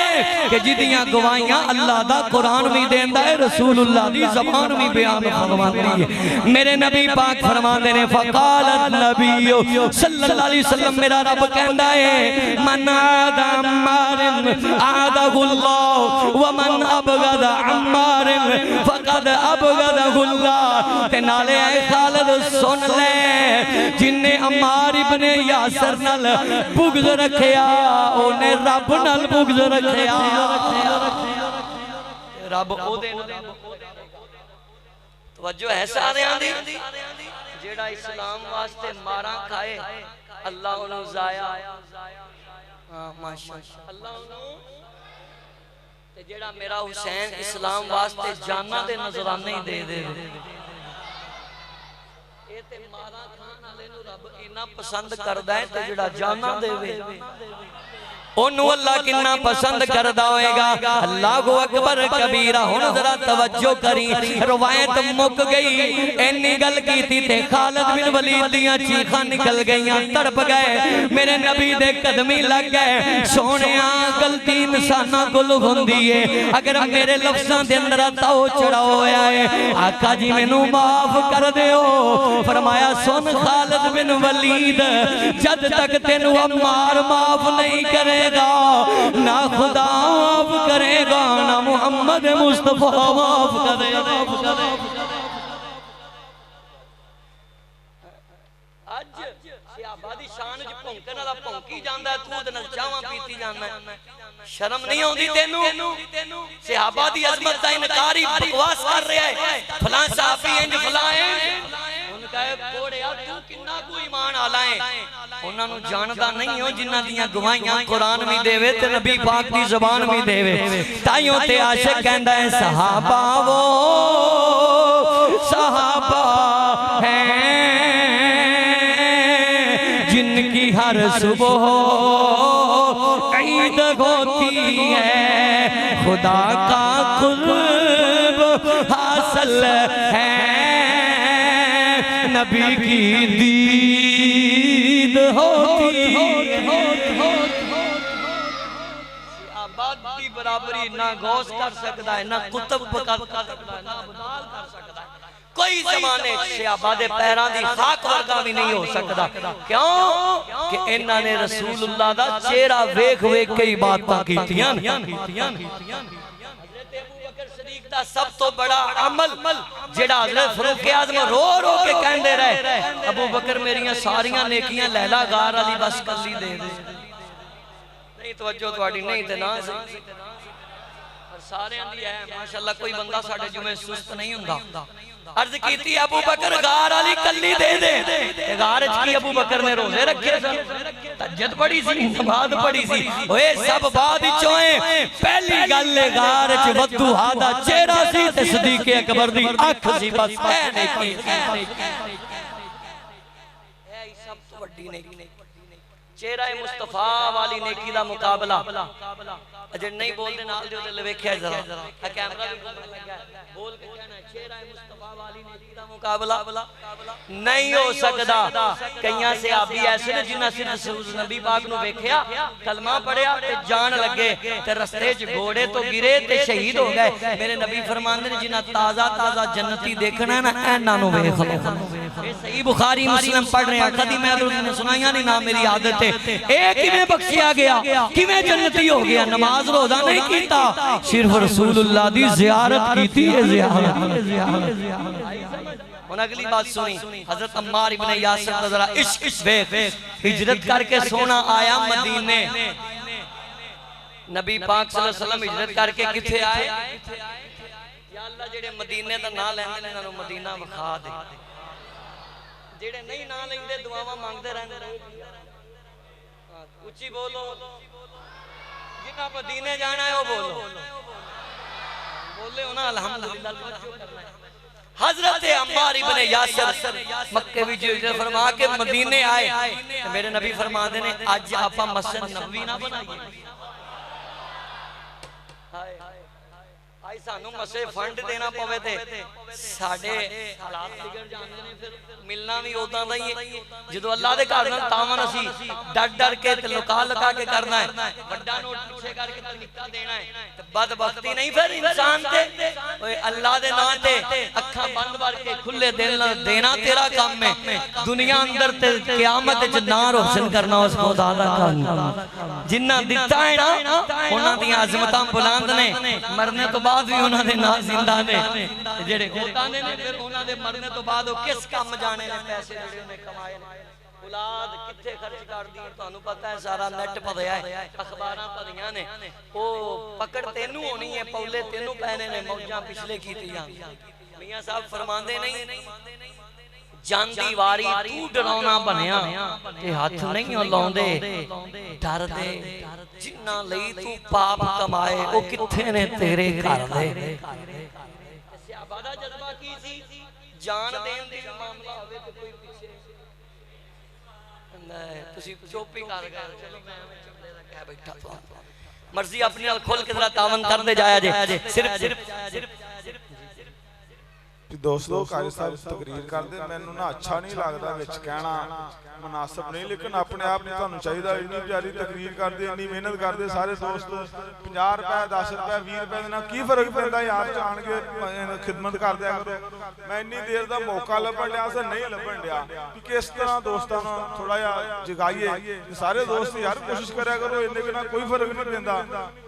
कि जिदियां गवाहियां अल्लाह दा कुरान भी देंदा है रसूलुल्लाह दी ज़बान भी बयान फरमाती है मेरे नबी पाक फरमाते ने फ़क़ालत नबियो सल्लल्लाहु अलैहि वसल्लम मेरा रब कहंदा है मन आदा अम्मारिन आदहुल्लाह व मन अबगद अम्मारिन फ़क़द अबगदहुल्लाह ते नाले ऐ खालिद सुन ले जिन्ने अम्मार इब्ने यासर नाल बुग़्ज़ रखिया ओने रब नाल बुग़्ज़ रखिया रब ओदे तवज्जो है सारियां दी जेड़ा इस्लाम वास्ते मारा खाए अल्लाह उन्हें जाया हां माशाअल्लाह अल्लाह उन्हें ते जेड़ा मेरा हुसैन इस्लाम वास्ते जाना दे नजराने ही दे ए ते मारा खान वाले नु रब इतना पसंद करदा है ते जेड़ा जाना देवे ओनू अल्लाह कितना पसंद करदा होएगा अल्लाहु अकबर कबीरा हुन जरा तवज्जो करी रवायत मुक गई एनी गल कीती ते खालिद बिन वलीद दियां चीखां निकल गईयां तड़प गए मेरे नबी दे कदमी लग गए सोनिया गलती इंसानां कोल हुंदी है अगर मेरे लफ्जां दे अंदर ताओ चढ़ा होया है आका जी मैनू माफ कर दियो फरमाया सुन खालिद बिन वलीद जद तक तेनू अम्मार माफ नहीं करे ना खुदा माफ करेगा ना मोहम्मद मुस्तफा माफ करेगा आज सहाबा दी शान च भौंकण वाला भौंकी जांदा तू ओदे नाल चावां पीती जांदा शर्म नहीं आउंदी तेनू सहाबा दी अजमत दा इनकारी बकवास कर रहा है फलां साहबी इंज फलां तू किन्ना को ईमान आला है उन्हां नु जानदा नहीं हो जिन्हां दियां गवाहियां कुरान भी देवे ते नबी पाक दी ज़बान भी देवे ताइयों ते आशिक कहंदा है सहाबा वो सहाबा है जिनकी हर सुबह ईद होती है खुदा का कुर्ब हासिल है नबी की दीद होती है आबादी बराबरी ना गौस कर सकता है ना कुतुब कर सकता है ना अब्दाल कर सकता है कोई ज़माने सहाबा दे पैरां दी खाक वर्गा भी नहीं हो सकता क्यों कि इन्हां ने रसूलुल्लाह दा चेहरा वेख वेख के ही बातां कीतियां सब तो बड़ा अमल जेड़ा हज़रत फारूक आज़म रो रो के कहंदे रहे अबू बकर मेरियां सारियां नेकियां लैला गार वाली बस कल्ली दे नहीं तवज्जो तुहाडी नहीं ते ना सारियां दी है माशाअल्लाह कोई बंदा साडे जुमे सुस्त नहीं हुंदा अर्ज कीती अबू बकर गार वाली कल्ली दे दे गार च की अबू बकर ने रोजे रखे सन तहज्जुद पढ़ी सी नमाज पढ़ी सी ओए सब बाद विचों पहली गल गार च वद्दुहा दा चेहरा सी ते सदीक अकबर दी अख सी बस कहने की ऐ सब तो वड्डी नेकी चेहरा मुस्तफा वाली नेकी दा मुकाबला अजे नहीं बोलदे नाल दे ओदे वेखिया जरा आ कैमरा भी लगा बोल के कहना चेहरा मुस्तफा वाली नेकी दा मुकाबला नहीं हो सकदा कईयां सहाबी ऐसे ने जिन्हां सिर्फ नबी पाक नु वेखिया कलमा पढ़िया ते जान लगे ते रस्ते च घोड़े तो गिरे ते शहीद हो गए मेरे नबी फरमांदे ने जिन्हां ताजा ताजा जन्नती देखना है ना इन्हां नु वेख लो ये सही बुखारी मुस्लिम पढ़ रहे हैं कदी मैं तुहानू सुनाइया नहीं ना मेरी आदत है ए किवें बख्शिया गया किवें जन्नती हो गया नमाज रोजा नहीं कीता सिर्फ रसूलुल्लाह दी ज़ियारत कीती है ज़ियारत और अगली बात सुनी हजरत अम्मार इब्ने यासिर का जरा इश्क वेख हिजरत करके सोना आया मदीने नबी पाक सल्लल्लाहु अलैहि वसल्लम हिजरत करके किथे आए या अल्लाह जेड़े मदीने दा नाम लेंदे ने इन्हां नूं मदीना विखा दे जेड़े नहीं ना लेंदे दुआवां मांगदे रहंदे उच्ची बोलो जिन्हां मदीने जाना है वो बोलो बोले हो ना अल्हम्दुलिल्लाह तवज्जो करना है हजरत अम्मार इब्ने यासर मक्के विच हिजरत फरमा के मदीने आए। मेरे नबी फरमाते ने अज आपां मस्जिद नबवी ना बनाइए। सानू मसे फंड देना पवे ते साडे हालात बिगड़ जांदे ने, फिर मिलना भी उदां दा ही है। जदों अल्लाह दे घर नाल तावन असी डर डर के ते लुका लुका के करना है, बड़ा नोट पीछे करके ते निक्का देना है, ते बदबख्ती नहीं फिर इंसान ते ओए अल्लाह दे नाम ते अखां बंद करके खुले दिल नाल देना तेरा काम है। दुनिया अंदर ते क़यामत विच ना रोशन करना उस खुदा दा काम। जिन्ना दिता है ना उन्हां दी अज़मतां बुलंद ने, मरने तो बाद भी उन्हां दे नाम जिंदा ने। जेड़े होता ने फिर उन्हां दे मरने तो बाद वो किस काम जाने ने, पैसे जेड़े उन्हें कमाए ने, औलाद किथे खर्च कर दी तुहानू पता है, सारा नेट भरिया है, अखबारां भरियां ने। ओ पकड़ तेनू होनी है, पौले तेनू पैने ने, मौजां पिछले कीतियां। मियां साहब फरमांदे नहीं जानदी वारी तू डरावना बनया ते हाथ नहीं लाउंदे डरदे जिन्ना लई तू पाप कमाए ओ किथे ने तेरे घर दे। सहाबा दा जज्बा की सी, जान देन दी मामला होवे ते कोई पीछे नहीं, तुसी चुप ही कर गए। चलो मैं चुपले दा कह बैठा तो मर्जी अपनी नाल खोल के जरा तावन करदे जाया जे। सिर्फ दोस्तों कारी साहब तकरीर करते मैनू ना अच्छा नहीं लगता विच कहना मुनासिब नहीं, लेकिन अपने आप में तुहानू चाहिए इन्नी प्यारी तकरीर करते इन्नी मेहनत करते सारे दोस्त 50 रुपए 10 रुपए 20 रुपए ना की फर्क पैंदा यार, जान के खिदमत कर दिया करो। मैं इन्नी देर का मौका लभन दिया नहीं लभन दिया कि किस तरह दोस्तों थोड़ा जिहा जगाइए। सारे दोस्त यार कोशिश करा करो, इन्ने बिना कोई फर्क नहीं पैंदा।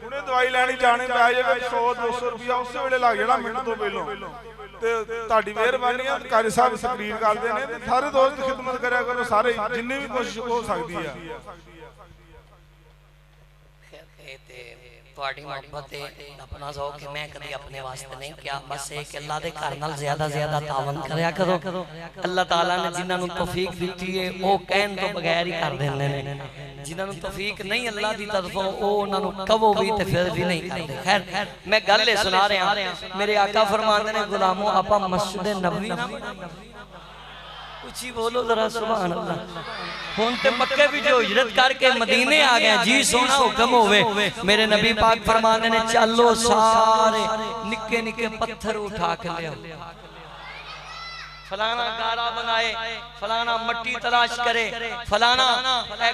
हुणे दवाई लैनी जाने पै जाए 100-200 रुपया उस वेले लग जाना मिनट तो पहलों। ताड़ी मेहरबानी है कारी साहब तकरीर करते हैं, सारे दोस्त खिदमत करा करो, सारे जिन्नी भी कोशिश हो सकती है। मोहब्बत अपना शौक है, मैं कभी अपने वास्ते नहीं किया, बस एक अल्लाह दे घर नाल ज्यादा ज्यादा तावन करया करो। अल्लाह ताला ने जिन्हां नूं तौफीक दी है वो कहन तो बगैर ही कर देंदे ने, जिन्हां नूं तौफीक नहीं अल्लाह दी तरफों वो उन्हां नूं कहो भी ते फिर भी नहीं करदे। खैर मैं गल सुना रहा, मेरे आका फरमाते ने गुलामों आपां मस्जिद नबवी ना उची बोलो जरा सुभान अल्लाह। हुण ते मक्के भी जो हिजरत करके मदीने आ गए, जी सोना हुक्म होवे। मेरे नबी पाक फरमाते ने चलो सारे निक्के निक्के पत्थर उठा के ले आओ, फलाना गारा बनाए, फलाना मट्टी तलाश करे, फलाना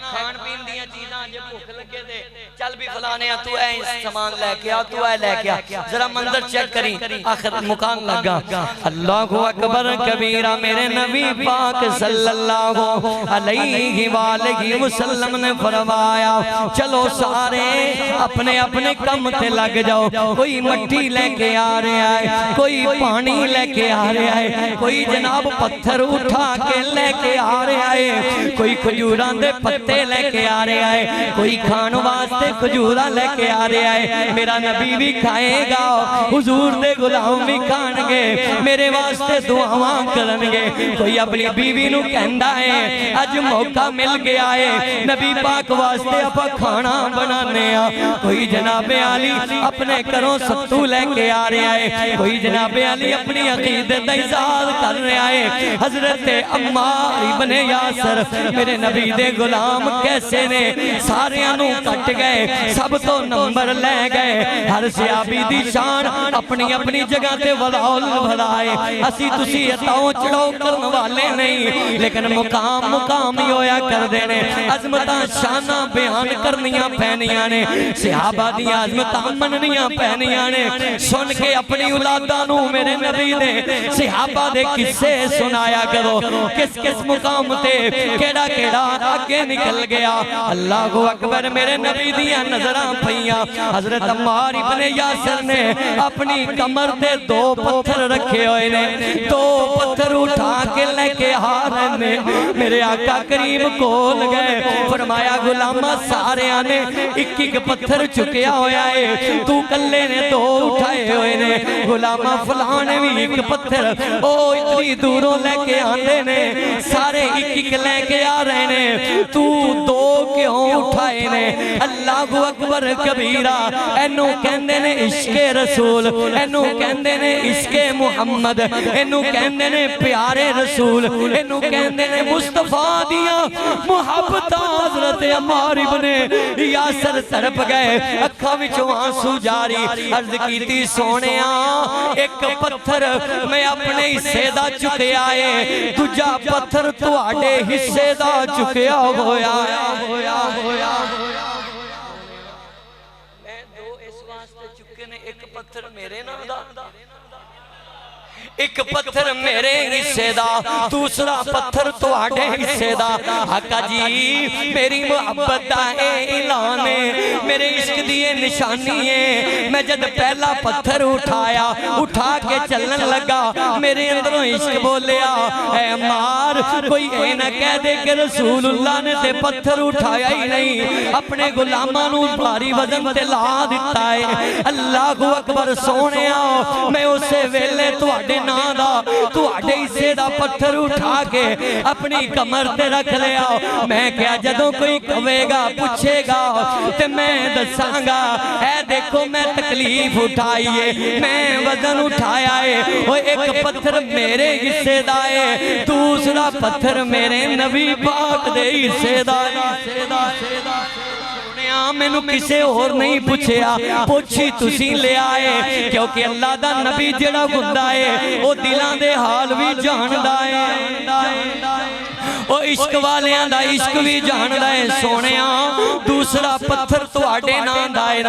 खान पीन दियां चीज़ां जे भूख लगे दे चल भी फलाने तू ऐ सामान लेके आ, तू ऐ लेके आ, जरा मंजर चेक करी। आखिर मुकाम लगा अल्लाहु अकबर कबीरा। मेरे नबी पाक सल्लल्लाहु अलैहि वालैहि वसल्लम ने फरमाया चलो सारे अपने अपने काम ते लग जाओ। कोई मट्टी लेके आ रहा है, कोई पानी लेके आ रहा है, कोई जनाब पत्थर उठा के लेके आ रहा है, कोई खजूरां दे पत्ते लेके आ रहा है, कोई खान वास्ते खजूरा लेके आ रहा है। मेरा नबी भी खाएगा, हुजूर दे गुलाम भी खाणगे, मेरे वास्ते दुआवां करनगे। कोई अपनी बीवी नूं कहंदा है अज मौका मिल गया है नबी पाक वास्ते आपां खाना बनाने आ। कोई जनाबे आली अपने घरों सत्तू लेके आ रहा है, कोई जनाबे आली अपनी अकीदत दा इज़हार कर रहा है। हजरत अम्मार इब्ने यासर मेरे नबी दे गुलाम कैसे ने सारियां नूं कट गए, सब तो नंबर ले गए। हर सहाबी दी शान अपनी अपनी जगह ते वलाउल भलाए। असी तुसी अताओ चढ़ाओ करन वाले नहीं, लेकिन मुकाम मुकाम ही होया करदे ने। अजमतां शाना बयान करनियां पैनियां ने, सहाबा दी अजमतां मननियां पैनियां ने। सुन के अपनी औलादां नूं मेरे नबी दे सहाबा दे किस्से सुनाया करो, किस किस मुकाम ते केड़ा केड़ा आगे निकल गया। अल्लाहु अकबर। मेरे नबी दियां नजरां पईयां। हजरत अम्मार इब्ने यासर ने अपनी कमर ते 2 पत्थर रखे हुए ने, 2 पत्थर उठा के लेके आ रहे ने। मेरे आका करीम कोल गए, फरमाया गुलामा सारियां ने एक एक पत्थर चुकया होया है, तू कल्ले ने 2 उठाए हुए ने। गुलामा फलाने भी एक पत्थर ओ इतनी दूरों लेके आते ने, सारे एक एक लेके आ रहे ने, तू 2 क्यों क्यों उठाए ने? अल्लाह अकबर कबीरा। एनू कहंदे ने इश्के रसूल, एनू कहंदे ने इश्के मुहम्मद, एनू कहंदे ने प्यारे रसूल, एनू कहंदे ने मुस्तफा दिया मुहब्बत। हजरत अम्मार इब्ने यासर तड़प गए, अखां विचों आंसू जारी। अर्ज कीती सोनिया एक पत्थर मैं अपने हिस्से दा चुकिया है, दूजा पत्थर तुहाडे हिस्से दा चुकिया होया। मैं दो इस वास्ते चुके ने, एक पत्थर मेरे नाम दा, एक पत्थर मेरे हिस्से दा, दूसरा पत्थर तुहाडे हिस्से दा। आका जी मेरी मोहब्बत दा ऐलान है, मेरे इश्क दी निशानी है। मैं जब पहला पत्थर उठाया, उठा के चलन लगा, मेरे अंदरों इश्क बोलिया। ऐ अम्मार कोई ए ना कह दे कि रसूलुल्लाह ने ते पत्थर उठाया ही नहीं, अपने गुलामां नूं भारी वजन ते ला दिता है। अल्लाहु अकबर सोनिया मैं उसे वेले तुहाडे तुहाडे हिस्से दा पत्थर उठा के अपनी कमर ते रख लिया। मैं क्या जदों कोई कहेगा पूछेगा ते मैं दसांगा ऐ देखो मैं तकलीफ उठाई है, मैं वजन उठाया है। ओ एक पत्थर मेरे हिस्से दा है, दूसरा पत्थर मेरे नबी पाक दे हिस्से दा है। मैनू किसे और नहीं पूछया, पूछी तुसी ले आए, क्योंकि अल्लाह दा नबी जेड़ा हुंदा है वो दिलां दे हाल भी जानदा है, ओ इश्क वालियां दा इश्क भी जानदा है। सोनिया दूसरा पत्थर तुहाडे नाम दा है,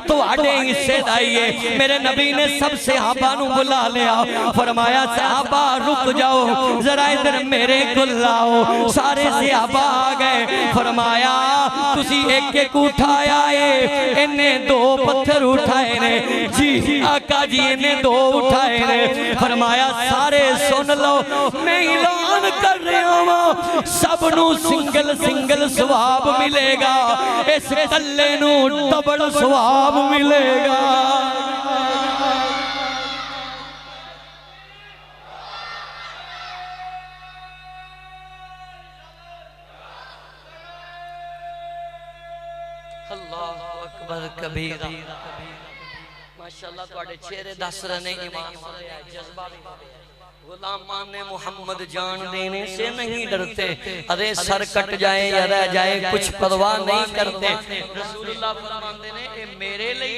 तुहाडे हिस्से दा ही है। मेरे नबी ने सब सहाबा नू बुला लिया, फरमाया सहाबा रुक जाओ जरा इधर मेरे कोल आओ। सारे सहाबा आ गए, फरमाया तुसी एक एक उठाया है, इन्हें दो पत्थर उठाए ने। जी आका जी इन्हें दो उठाए ने। फरमाया सारे सुन लो मैं ऐलान कर रहा हूं, सबनू सिंगल सिंगल सवाब मिलेगा, इस कल्ले नू डबल सवाब मिलेगा। अल्लाहु अकबर कबीरा। माशाअल्लाह तुहाडे चेहरे दस रहे ने ईमान वाले जज्बा भी। गुलामान ने मोहम्मद जान देने से नहीं डरते, अरे सर कट जाए या रह जाए कुछ परवाह नहीं करते। रसूलुल्लाह फरमाते ने ए मेरे लिए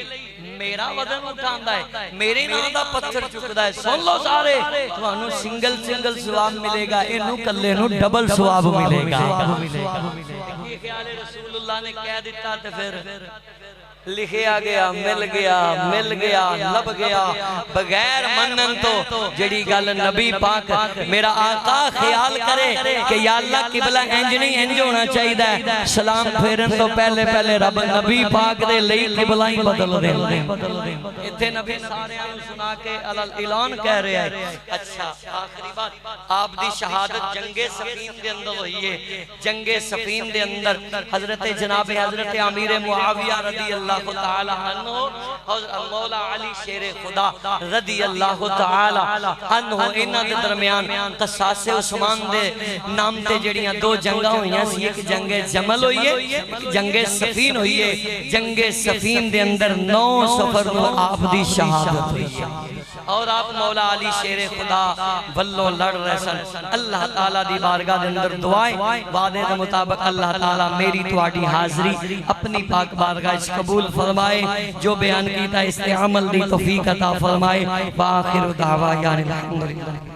मेरा वजन उठांदा है, मेरे नाम दा पत्थर चुकदा है। सुन लो सारे तुहानू सिंगल सिंगल सवाब मिलेगा, इनू कल्ले नू डबल सवाब मिलेगा। ये ख्याल रसूलुल्लाह ने कह दिता ते फिर लिखिया गया, मिल गया, मिल गया, लब गया। बगैर मनन तो जड़ी गल नबी पाक मेरा आका ख्याल करे कि या अल्लाह किबला इंज नहीं इंज होना चाहिए, सलाम फेरन तो पहले पहले रब नबी पाक दे लई किबला ही बदल दे। इत्थे नबी सारियां नूं सुना के अलल ऐलान कह रहा है। अच्छा आखिरी बात, आप दी शहादत जंगे सफीन दे अंदर हुई है। जंगे सफीन दे अंदर हजरत जनाब हजरत अमीर मुआविया रदी अल्लाह ताला अन्हु और मौला अली शेर खुदा रदी अल्लाह ताला अन्हु इन्हां दे दरमियान कसासे उस्मान दे नाम ते जड़ियां दो जंगा होईयां सी। एक जंगे जमल होई है, एक जंगे सफीन होई है। जंगे सफीन दे अंदर 9 सफर नूं आप दी शहादत हुई है और आप मौला अली शेर खुदा वल्लों लड़ रहे सन। अल्लाह ताला दी बारगाह दे अंदर दुआएं वादे दे मुताबिक अल्लाह ताला मेरी तुहाडी हाज़री अपनी पाक बारगाह च कबूल फरमाए। जो बयान कीता इस ते अमल दी तौफीक अता फरमाए। व आखिर दावा या अल्हम्दुलिल्लाह।